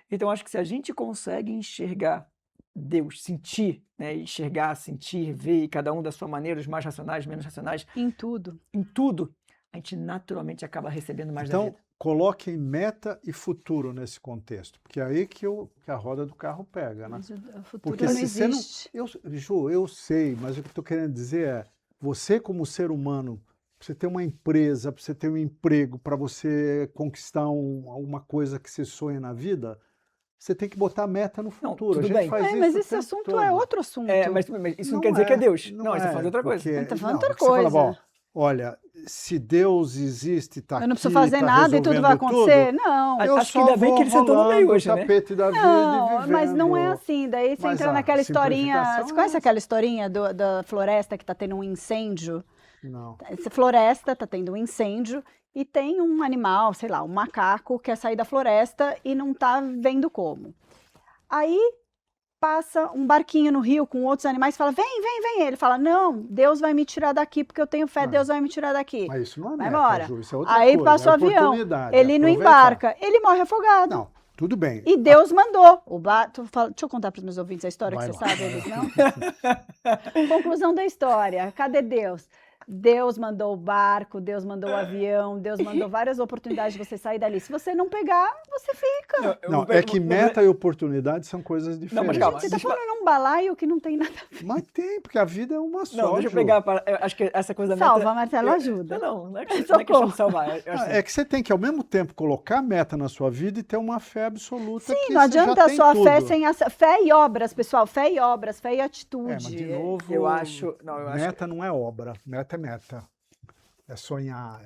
[SPEAKER 3] Então, acho que se a gente consegue enxergar Deus, sentir, né? Enxergar, sentir, ver, e cada um da sua maneira, os mais racionais, menos racionais.
[SPEAKER 2] Em tudo.
[SPEAKER 3] Em tudo, a gente naturalmente acaba recebendo mais da vida.
[SPEAKER 1] Então, coloquem meta e futuro nesse contexto, porque é aí que a roda do carro pega, né?
[SPEAKER 2] Mas o futuro
[SPEAKER 1] Porque
[SPEAKER 2] não
[SPEAKER 1] se você não...
[SPEAKER 2] existe.
[SPEAKER 1] Ju, eu sei, mas o que eu estou querendo dizer é, você como ser humano, para você ter uma empresa, para você ter um emprego, para você conquistar alguma coisa que você sonha na vida, você tem que botar meta no futuro.
[SPEAKER 3] tudo
[SPEAKER 1] a gente
[SPEAKER 3] bem.
[SPEAKER 1] faz isso
[SPEAKER 2] Mas
[SPEAKER 1] o
[SPEAKER 2] esse
[SPEAKER 1] tempo
[SPEAKER 2] assunto
[SPEAKER 1] todo.
[SPEAKER 2] é outro assunto.
[SPEAKER 3] Mas isso não quer dizer que é Deus. Não, você está falando de outra coisa.
[SPEAKER 2] Ele tá falando
[SPEAKER 1] não,
[SPEAKER 2] outra
[SPEAKER 1] porque você fala,
[SPEAKER 2] coisa.
[SPEAKER 1] bom, olha, se Deus existe, está aqui,
[SPEAKER 2] Eu não preciso fazer
[SPEAKER 1] tá
[SPEAKER 2] nada e tudo vai
[SPEAKER 1] resolvendo
[SPEAKER 2] acontecer?
[SPEAKER 1] tudo,
[SPEAKER 2] Não.
[SPEAKER 1] eu
[SPEAKER 3] Acho que
[SPEAKER 1] só
[SPEAKER 3] ainda bem
[SPEAKER 1] vou
[SPEAKER 3] que ele sentou no meio
[SPEAKER 1] rolando
[SPEAKER 3] hoje,
[SPEAKER 1] o
[SPEAKER 3] né?
[SPEAKER 1] tapete da vida
[SPEAKER 2] Não,
[SPEAKER 1] e
[SPEAKER 2] mas não é
[SPEAKER 1] vivendo.
[SPEAKER 2] assim. Daí você
[SPEAKER 1] Mas
[SPEAKER 2] entra
[SPEAKER 1] a
[SPEAKER 2] naquela historinha.
[SPEAKER 1] simplificação
[SPEAKER 2] Você
[SPEAKER 1] é
[SPEAKER 2] conhece
[SPEAKER 1] essa.
[SPEAKER 2] aquela historinha da floresta que está tendo um incêndio?
[SPEAKER 1] Não.
[SPEAKER 2] Essa floresta está tendo um incêndio e tem um animal, sei lá, um macaco, que quer sair da floresta e não está vendo como. Aí passa um barquinho no rio com outros animais e fala, vem, vem, vem. Ele fala, não, Deus vai me tirar daqui porque eu tenho fé, Deus vai me tirar daqui.
[SPEAKER 1] Mas isso não é
[SPEAKER 2] Vai
[SPEAKER 1] meta,
[SPEAKER 2] embora.
[SPEAKER 1] Ju, isso é outra
[SPEAKER 2] Aí
[SPEAKER 1] coisa,
[SPEAKER 2] passa o
[SPEAKER 1] é
[SPEAKER 2] avião,
[SPEAKER 1] oportunidade,
[SPEAKER 2] ele não
[SPEAKER 1] aproveitar.
[SPEAKER 2] embarca, ele morre afogado.
[SPEAKER 1] Não, tudo bem.
[SPEAKER 2] E Deus mandou. Deixa eu contar para os meus ouvintes a história
[SPEAKER 1] Vai
[SPEAKER 2] que você
[SPEAKER 1] lá.
[SPEAKER 2] sabe, eles não? Conclusão da história. Cadê Deus? Deus mandou o barco, Deus mandou o avião, Deus mandou várias oportunidades de você sair dali. Se você não pegar, você fica.
[SPEAKER 3] Eu
[SPEAKER 1] Não,
[SPEAKER 3] vou pe-
[SPEAKER 1] é que
[SPEAKER 3] vou-
[SPEAKER 1] meta e oportunidade são coisas
[SPEAKER 3] Não,
[SPEAKER 1] diferentes.
[SPEAKER 3] mas calma.
[SPEAKER 2] Você tá
[SPEAKER 3] deixa eu-
[SPEAKER 2] falando num balaio que não tem nada a ver.
[SPEAKER 1] Mas tem, porque a vida é uma só,
[SPEAKER 3] Não, deixa eu
[SPEAKER 1] Ju.
[SPEAKER 3] pegar. Eu acho que essa coisa da
[SPEAKER 2] Salva,
[SPEAKER 3] meta.
[SPEAKER 2] Marcelo, ajuda.
[SPEAKER 3] Não é questão
[SPEAKER 2] Socorro.
[SPEAKER 3] de salvar. Eu acho
[SPEAKER 1] É que você tem que, ao mesmo tempo, colocar meta na sua vida e ter uma fé absoluta
[SPEAKER 2] Sim,
[SPEAKER 1] que
[SPEAKER 2] não
[SPEAKER 1] você já
[SPEAKER 2] adianta
[SPEAKER 1] tem
[SPEAKER 2] só a fé
[SPEAKER 1] tudo.
[SPEAKER 2] sem ação. Fé e obras, pessoal. Fé e obras, fé e atitude.
[SPEAKER 1] Mas, de novo,
[SPEAKER 3] eu acho
[SPEAKER 1] meta não é obra, meta é meta. É sonhar.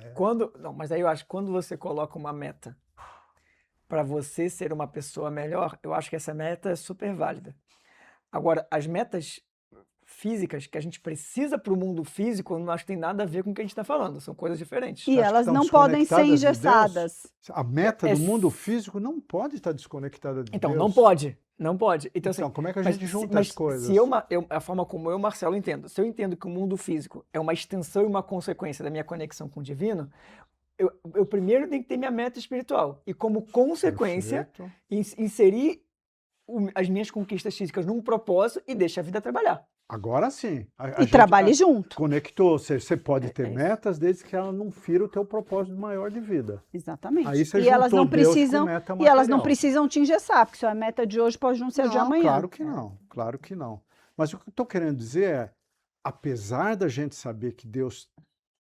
[SPEAKER 3] Não, mas aí eu acho que quando você coloca uma meta para você ser uma pessoa melhor, eu acho que essa meta é super válida. Agora, as metas físicas que a gente precisa para o mundo físico, eu não acho que tem nada a ver com o que a gente está falando, são coisas diferentes.
[SPEAKER 2] E
[SPEAKER 1] Acho que
[SPEAKER 2] elas
[SPEAKER 1] estão
[SPEAKER 2] não podem ser
[SPEAKER 1] desconectadas de Deus.
[SPEAKER 2] engessadas.
[SPEAKER 1] A meta
[SPEAKER 3] É
[SPEAKER 1] do mundo físico não pode estar desconectada de
[SPEAKER 3] Então,
[SPEAKER 1] Deus.
[SPEAKER 3] não pode. Não pode. Então, assim,
[SPEAKER 1] Então, como é que a
[SPEAKER 3] mas
[SPEAKER 1] gente
[SPEAKER 3] se-
[SPEAKER 1] junta
[SPEAKER 3] mas
[SPEAKER 1] as coisas?
[SPEAKER 3] Se a forma como eu, Marcelo, entendo, se eu entendo que o mundo físico é uma extensão e uma consequência da minha conexão com o divino, eu primeiro tenho que ter minha meta espiritual. E como consequência,
[SPEAKER 1] Perfeito.
[SPEAKER 3] inserir as minhas conquistas físicas num propósito e deixar a vida trabalhar.
[SPEAKER 1] Agora sim. A
[SPEAKER 2] E
[SPEAKER 1] gente
[SPEAKER 2] trabalhe junto.
[SPEAKER 1] conectou. Você pode ter
[SPEAKER 3] isso.
[SPEAKER 1] metas desde que ela não fira o teu propósito maior de vida.
[SPEAKER 2] Exatamente.
[SPEAKER 1] Aí você
[SPEAKER 2] E elas
[SPEAKER 1] juntou
[SPEAKER 2] não
[SPEAKER 1] Deus com
[SPEAKER 2] precisam,
[SPEAKER 1] meta
[SPEAKER 2] e elas não
[SPEAKER 1] material.
[SPEAKER 2] precisam te engessar, porque sua meta de hoje pode não ser de
[SPEAKER 1] Não,
[SPEAKER 2] amanhã.
[SPEAKER 1] claro que não. Claro que não. Mas o que eu estou querendo dizer é, apesar da gente saber que Deus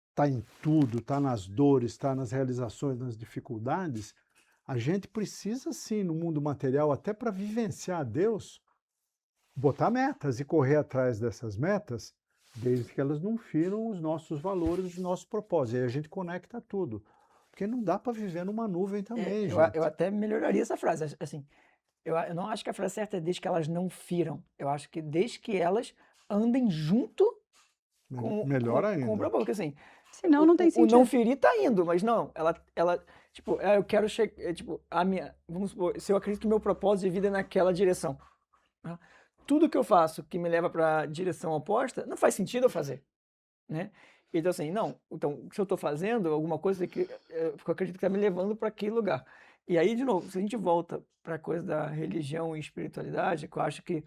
[SPEAKER 1] está em tudo, está nas dores, está nas realizações, nas dificuldades, a gente precisa sim, no mundo material, até para vivenciar Deus, botar metas e correr atrás dessas metas, desde que elas não firam os nossos valores, os nossos propósitos. E aí a gente conecta tudo. Porque não dá para viver numa nuvem também, gente.
[SPEAKER 3] Eu até melhoraria essa frase. Assim, eu não acho que a frase certa é desde que elas não firam. Eu acho que desde que elas andem junto
[SPEAKER 1] Melhor
[SPEAKER 3] com o
[SPEAKER 1] ainda.
[SPEAKER 3] propósito. Porque, assim,
[SPEAKER 2] Senão não tem
[SPEAKER 3] o
[SPEAKER 2] sentido.
[SPEAKER 3] não ferir tá indo, mas não, ela tipo, eu quero chegar, tipo, vamos supor, se eu acredito que o meu propósito de vida é naquela direção, né? Tudo que eu faço que me leva para a direção oposta, não faz sentido eu fazer, né? Então, assim, então, se eu estou fazendo alguma coisa que eu acredito que está me levando para aquele lugar. E aí, de novo, se a gente volta para a coisa da religião e espiritualidade, que eu acho que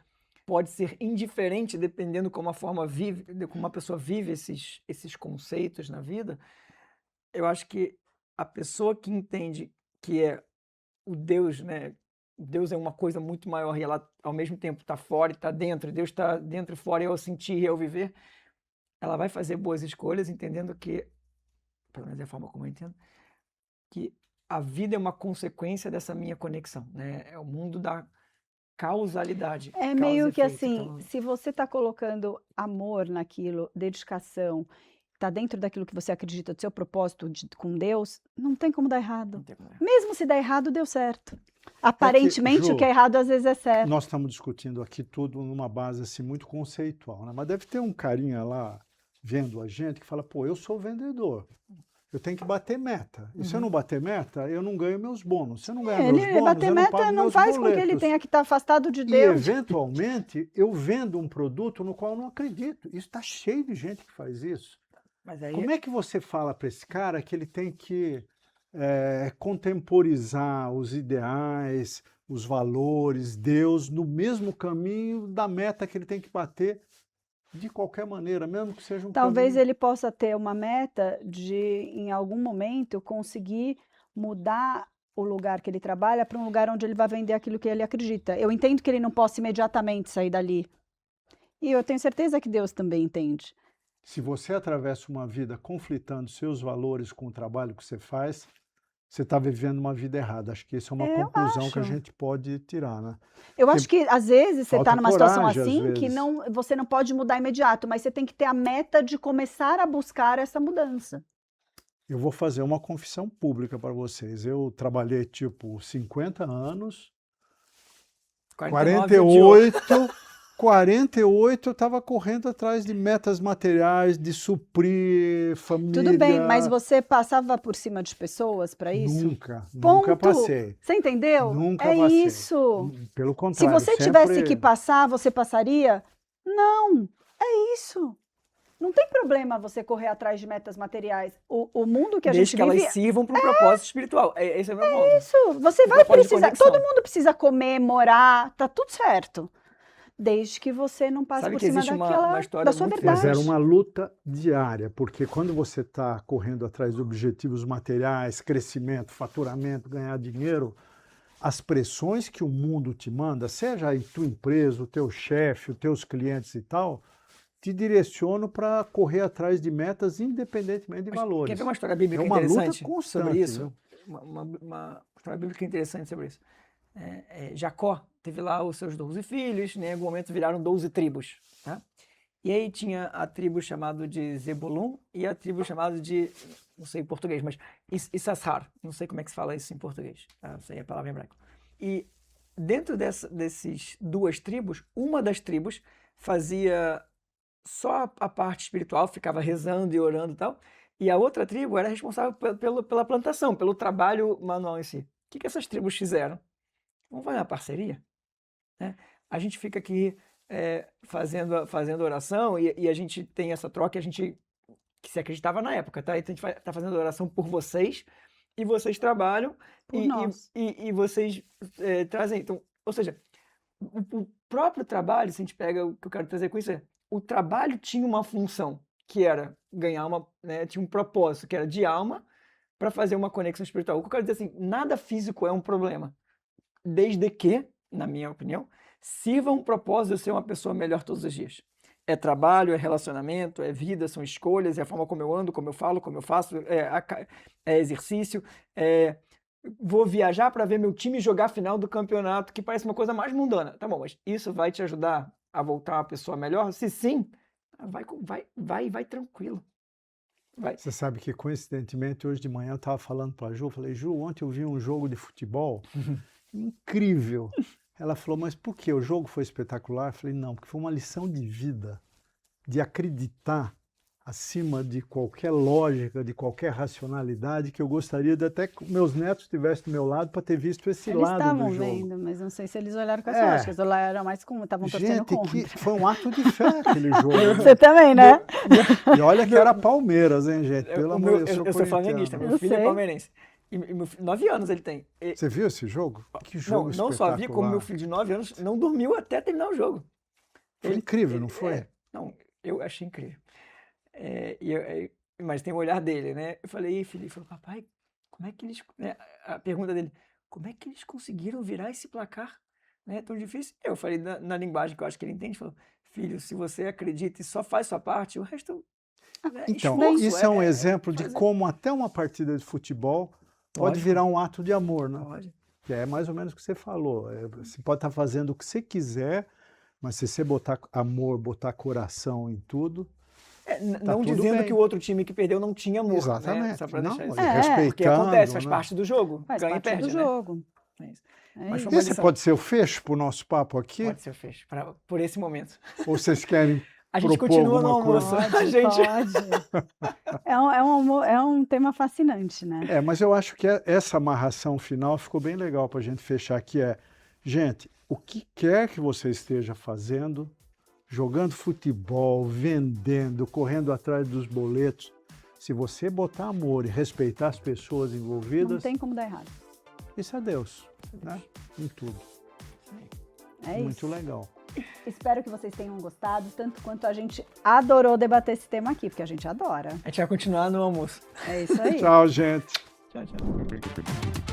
[SPEAKER 3] pode ser indiferente dependendo como como uma pessoa vive esses conceitos na vida, eu acho que a pessoa que entende que é o Deus, né? Deus é uma coisa muito maior e ela, ao mesmo tempo, está fora e está dentro. Deus está dentro e fora, e eu sentir e eu viver. Ela vai fazer boas escolhas, entendendo que, pelo menos é a forma como eu entendo, que a vida é uma consequência dessa minha conexão, né? É o mundo da causalidade.
[SPEAKER 2] É
[SPEAKER 3] causa e
[SPEAKER 2] meio que
[SPEAKER 3] efeito.
[SPEAKER 2] assim,
[SPEAKER 3] Então,
[SPEAKER 2] se você está colocando amor naquilo, dedicação, está dentro daquilo que você acredita, do seu propósito com Deus, não tem como dar errado.
[SPEAKER 3] não tem como errar.
[SPEAKER 2] Mesmo se der errado, deu certo. Aparentemente,
[SPEAKER 1] Ju,
[SPEAKER 2] o que é errado às vezes é certo.
[SPEAKER 1] Nós estamos discutindo aqui tudo numa base assim, muito conceitual, né? Mas deve ter um carinha lá vendo a gente que fala, pô, eu sou vendedor, eu tenho que bater meta. E se eu não bater meta, eu não ganho meus bônus. Se eu não ganhar meus
[SPEAKER 2] Ele
[SPEAKER 1] bônus,
[SPEAKER 2] bater
[SPEAKER 1] eu não
[SPEAKER 2] meta
[SPEAKER 1] pago
[SPEAKER 2] não
[SPEAKER 1] meus
[SPEAKER 2] faz com que ele
[SPEAKER 1] boletos.
[SPEAKER 2] tenha que estar afastado de
[SPEAKER 1] E,
[SPEAKER 2] Deus.
[SPEAKER 1] eventualmente, eu vendo um produto no qual eu não acredito. Isso está cheio de gente que faz isso.
[SPEAKER 3] Mas aí,
[SPEAKER 1] Como é que você fala para esse cara que ele tem que contemporizar os ideais, os valores, Deus, no mesmo caminho da meta que ele tem que bater, de qualquer maneira, mesmo que seja um
[SPEAKER 2] Talvez
[SPEAKER 1] caminho...
[SPEAKER 2] ele possa ter uma meta de, em algum momento, conseguir mudar o lugar que ele trabalha para um lugar onde ele vai vender aquilo que ele acredita. Eu entendo que ele não possa imediatamente sair dali. E eu tenho certeza que Deus também entende.
[SPEAKER 1] Se você atravessa uma vida conflitando seus valores com o trabalho que você faz, você está vivendo uma vida errada. Acho que isso é uma
[SPEAKER 2] Eu
[SPEAKER 1] conclusão que a
[SPEAKER 2] acho.
[SPEAKER 1] gente pode tirar, né?
[SPEAKER 2] Eu acho que, às vezes, você está
[SPEAKER 1] falta
[SPEAKER 2] numa situação
[SPEAKER 1] coragem, às
[SPEAKER 2] assim que
[SPEAKER 1] vezes.
[SPEAKER 2] você não pode mudar imediato, mas você tem que ter a meta de começar a buscar essa mudança.
[SPEAKER 1] Eu vou fazer uma confissão pública para vocês. Eu trabalhei tipo 50 anos,
[SPEAKER 3] 49 odiou.
[SPEAKER 1] 48 eu estava correndo atrás de metas materiais, de suprir família.
[SPEAKER 2] Tudo bem, mas você passava por cima de pessoas para isso?
[SPEAKER 1] Nunca
[SPEAKER 2] Ponto.
[SPEAKER 1] passei.
[SPEAKER 2] Você entendeu?
[SPEAKER 1] Nunca
[SPEAKER 2] é
[SPEAKER 1] passei.
[SPEAKER 2] isso.
[SPEAKER 1] Pelo
[SPEAKER 2] Se
[SPEAKER 1] contrário,
[SPEAKER 2] você tivesse
[SPEAKER 1] sempre-
[SPEAKER 2] que passar, você passaria? Não, é isso. Não tem problema você correr atrás de metas materiais. O mundo que a
[SPEAKER 3] Desde
[SPEAKER 2] gente
[SPEAKER 3] que
[SPEAKER 2] vive
[SPEAKER 3] elas sirvam para um propósito espiritual. Esse é o meu ponto.
[SPEAKER 2] isso. Você
[SPEAKER 3] Um
[SPEAKER 2] vai
[SPEAKER 3] propósito de
[SPEAKER 2] precisar.
[SPEAKER 3] conexão.
[SPEAKER 2] Todo mundo precisa comer, morar, tá tudo certo. desde que você não passe
[SPEAKER 3] Sabe
[SPEAKER 2] por
[SPEAKER 3] que
[SPEAKER 2] cima
[SPEAKER 3] existe uma
[SPEAKER 2] daquela,
[SPEAKER 3] história
[SPEAKER 2] da sua
[SPEAKER 3] muito
[SPEAKER 2] verdade.
[SPEAKER 1] Mas era uma luta diária, porque quando você está correndo atrás de objetivos materiais, crescimento, faturamento, ganhar dinheiro, as pressões que o mundo te manda, seja a tua empresa, o teu chefe, os teus clientes e tal, te direcionam para correr atrás de metas independentemente de
[SPEAKER 3] Mas quer
[SPEAKER 1] valores.
[SPEAKER 3] ver uma história
[SPEAKER 1] É
[SPEAKER 3] bíblica
[SPEAKER 1] uma luta
[SPEAKER 3] interessante sobre
[SPEAKER 1] constante,
[SPEAKER 3] isso?
[SPEAKER 1] viu?
[SPEAKER 3] Uma história bíblica interessante sobre isso. Jacó teve lá os seus 12 filhos, né, em algum momento viraram 12 tribos. Tá? E aí tinha a tribo chamada de Zebulun e a tribo chamada de, não sei em português, mas Issachar. Não sei como é que se fala isso em português. Tá? Não sei a palavra em hebraico. E dentro desses duas tribos, uma das tribos fazia só a parte espiritual, ficava rezando e orando e tal, e a outra tribo era responsável pela plantação, pelo trabalho manual em si. O que essas tribos fizeram? Vamos fazer uma parceria? Né? A gente fica aqui fazendo oração e a gente tem essa troca, a gente que se acreditava na época, tá? Então a gente tá fazendo oração por vocês e vocês trabalham
[SPEAKER 2] Por nós.
[SPEAKER 3] e vocês trazem. Então, ou seja, o próprio trabalho, se a gente pega o que eu quero trazer com isso, o trabalho tinha uma função, que era ganhar tinha um propósito, que era de alma, para fazer uma conexão espiritual. O que eu quero dizer assim, nada físico é um problema, desde que, na minha opinião, sirva um propósito de eu ser uma pessoa melhor todos os dias. É trabalho, é relacionamento, é vida, são escolhas, é a forma como eu ando, como eu falo, como eu faço, é exercício, vou viajar para ver meu time jogar a final do campeonato, que parece uma coisa mais mundana. Tá bom, mas isso vai te ajudar a voltar uma pessoa melhor? Se sim, vai tranquilo. Vai.
[SPEAKER 1] Você sabe que, coincidentemente, hoje de manhã eu estava falando para a Ju, falei, Ju, ontem eu vi um jogo de futebol incrível. Ela falou, mas por que? O jogo foi espetacular? Eu falei, não, porque foi uma lição de vida, de acreditar acima de qualquer lógica, de qualquer racionalidade, que eu gostaria de até que meus netos estivessem do meu lado para ter visto esse
[SPEAKER 2] Eles
[SPEAKER 1] lado
[SPEAKER 2] estavam
[SPEAKER 1] do jogo.
[SPEAKER 2] vendo, mas não sei se eles olharam com essa lógica. Eles olharam mais como estavam torcendo
[SPEAKER 1] Gente,
[SPEAKER 2] contra.
[SPEAKER 1] que foi um ato de fé aquele jogo.
[SPEAKER 2] Você também, né?
[SPEAKER 1] E olha que era Palmeiras, hein, gente? Pelo amor de Deus,
[SPEAKER 3] eu sou flamenguista,
[SPEAKER 1] corintiano.
[SPEAKER 3] meu
[SPEAKER 2] Eu
[SPEAKER 3] filho é
[SPEAKER 2] sei.
[SPEAKER 3] palmeirense. E meu filho, 9 anos ele tem.
[SPEAKER 1] Você viu esse jogo? Que jogo
[SPEAKER 3] Não só vi, como meu
[SPEAKER 1] espetacular.
[SPEAKER 3] filho de 9 anos não dormiu até terminar o jogo.
[SPEAKER 1] Foi incrível, não foi?
[SPEAKER 3] Não, eu achei incrível. Mas tem o olhar dele, né? Eu falei, ei, filho, ele falou, papai, como é que eles... né, a pergunta dele, como é que eles conseguiram virar esse placar? Né, tão difícil? Eu falei na linguagem que eu acho que ele entende, falou, filho, se você acredita e só faz sua parte, o resto... né,
[SPEAKER 1] Então,
[SPEAKER 3] esforço,
[SPEAKER 1] isso é um exemplo de
[SPEAKER 3] fazer.
[SPEAKER 1] como até uma partida de futebol pode
[SPEAKER 3] Lógico.
[SPEAKER 1] virar um ato de amor, né?
[SPEAKER 3] Pode.
[SPEAKER 1] Que é mais ou menos o que você falou. Você pode estar fazendo o que você quiser, mas se você botar amor, botar coração em tudo,
[SPEAKER 3] Não
[SPEAKER 1] tudo
[SPEAKER 3] dizendo
[SPEAKER 1] bem.
[SPEAKER 3] que o outro time que perdeu não tinha amor, né?
[SPEAKER 1] exatamente.
[SPEAKER 3] Só pra
[SPEAKER 1] Não,
[SPEAKER 3] deixar isso.
[SPEAKER 1] e
[SPEAKER 2] É,
[SPEAKER 1] respeitando,
[SPEAKER 3] Porque acontece, faz
[SPEAKER 1] né?
[SPEAKER 3] parte do jogo.
[SPEAKER 2] Faz
[SPEAKER 3] Ganha e
[SPEAKER 2] parte do
[SPEAKER 3] perde, né?
[SPEAKER 2] jogo.
[SPEAKER 3] É isso.
[SPEAKER 2] É
[SPEAKER 3] Mas
[SPEAKER 2] isso.
[SPEAKER 3] foi uma
[SPEAKER 1] Esse
[SPEAKER 3] lição.
[SPEAKER 1] pode ser o fecho para o nosso papo aqui?
[SPEAKER 3] Pode ser o fecho, por esse momento.
[SPEAKER 1] Ou vocês querem
[SPEAKER 3] A gente
[SPEAKER 1] propor
[SPEAKER 3] continua no
[SPEAKER 1] alguma
[SPEAKER 3] almoço.
[SPEAKER 1] coisa?
[SPEAKER 2] Pode,
[SPEAKER 3] A gente...
[SPEAKER 2] pode. É um tema fascinante, né?
[SPEAKER 1] Mas eu acho que essa amarração final ficou bem legal para a gente fechar aqui. Gente, o que quer que você esteja fazendo, jogando futebol, vendendo, correndo atrás dos boletos, se você botar amor e respeitar as pessoas
[SPEAKER 2] Não
[SPEAKER 1] envolvidas,
[SPEAKER 2] tem como dar errado.
[SPEAKER 1] isso é Deus, né? Em tudo.
[SPEAKER 2] É isso.
[SPEAKER 1] Muito legal.
[SPEAKER 2] Espero que vocês tenham gostado, tanto quanto a gente adorou debater esse tema aqui, porque a gente adora.
[SPEAKER 3] A gente vai continuar no almoço.
[SPEAKER 2] É isso aí.
[SPEAKER 1] Tchau, gente.
[SPEAKER 3] Tchau, tchau.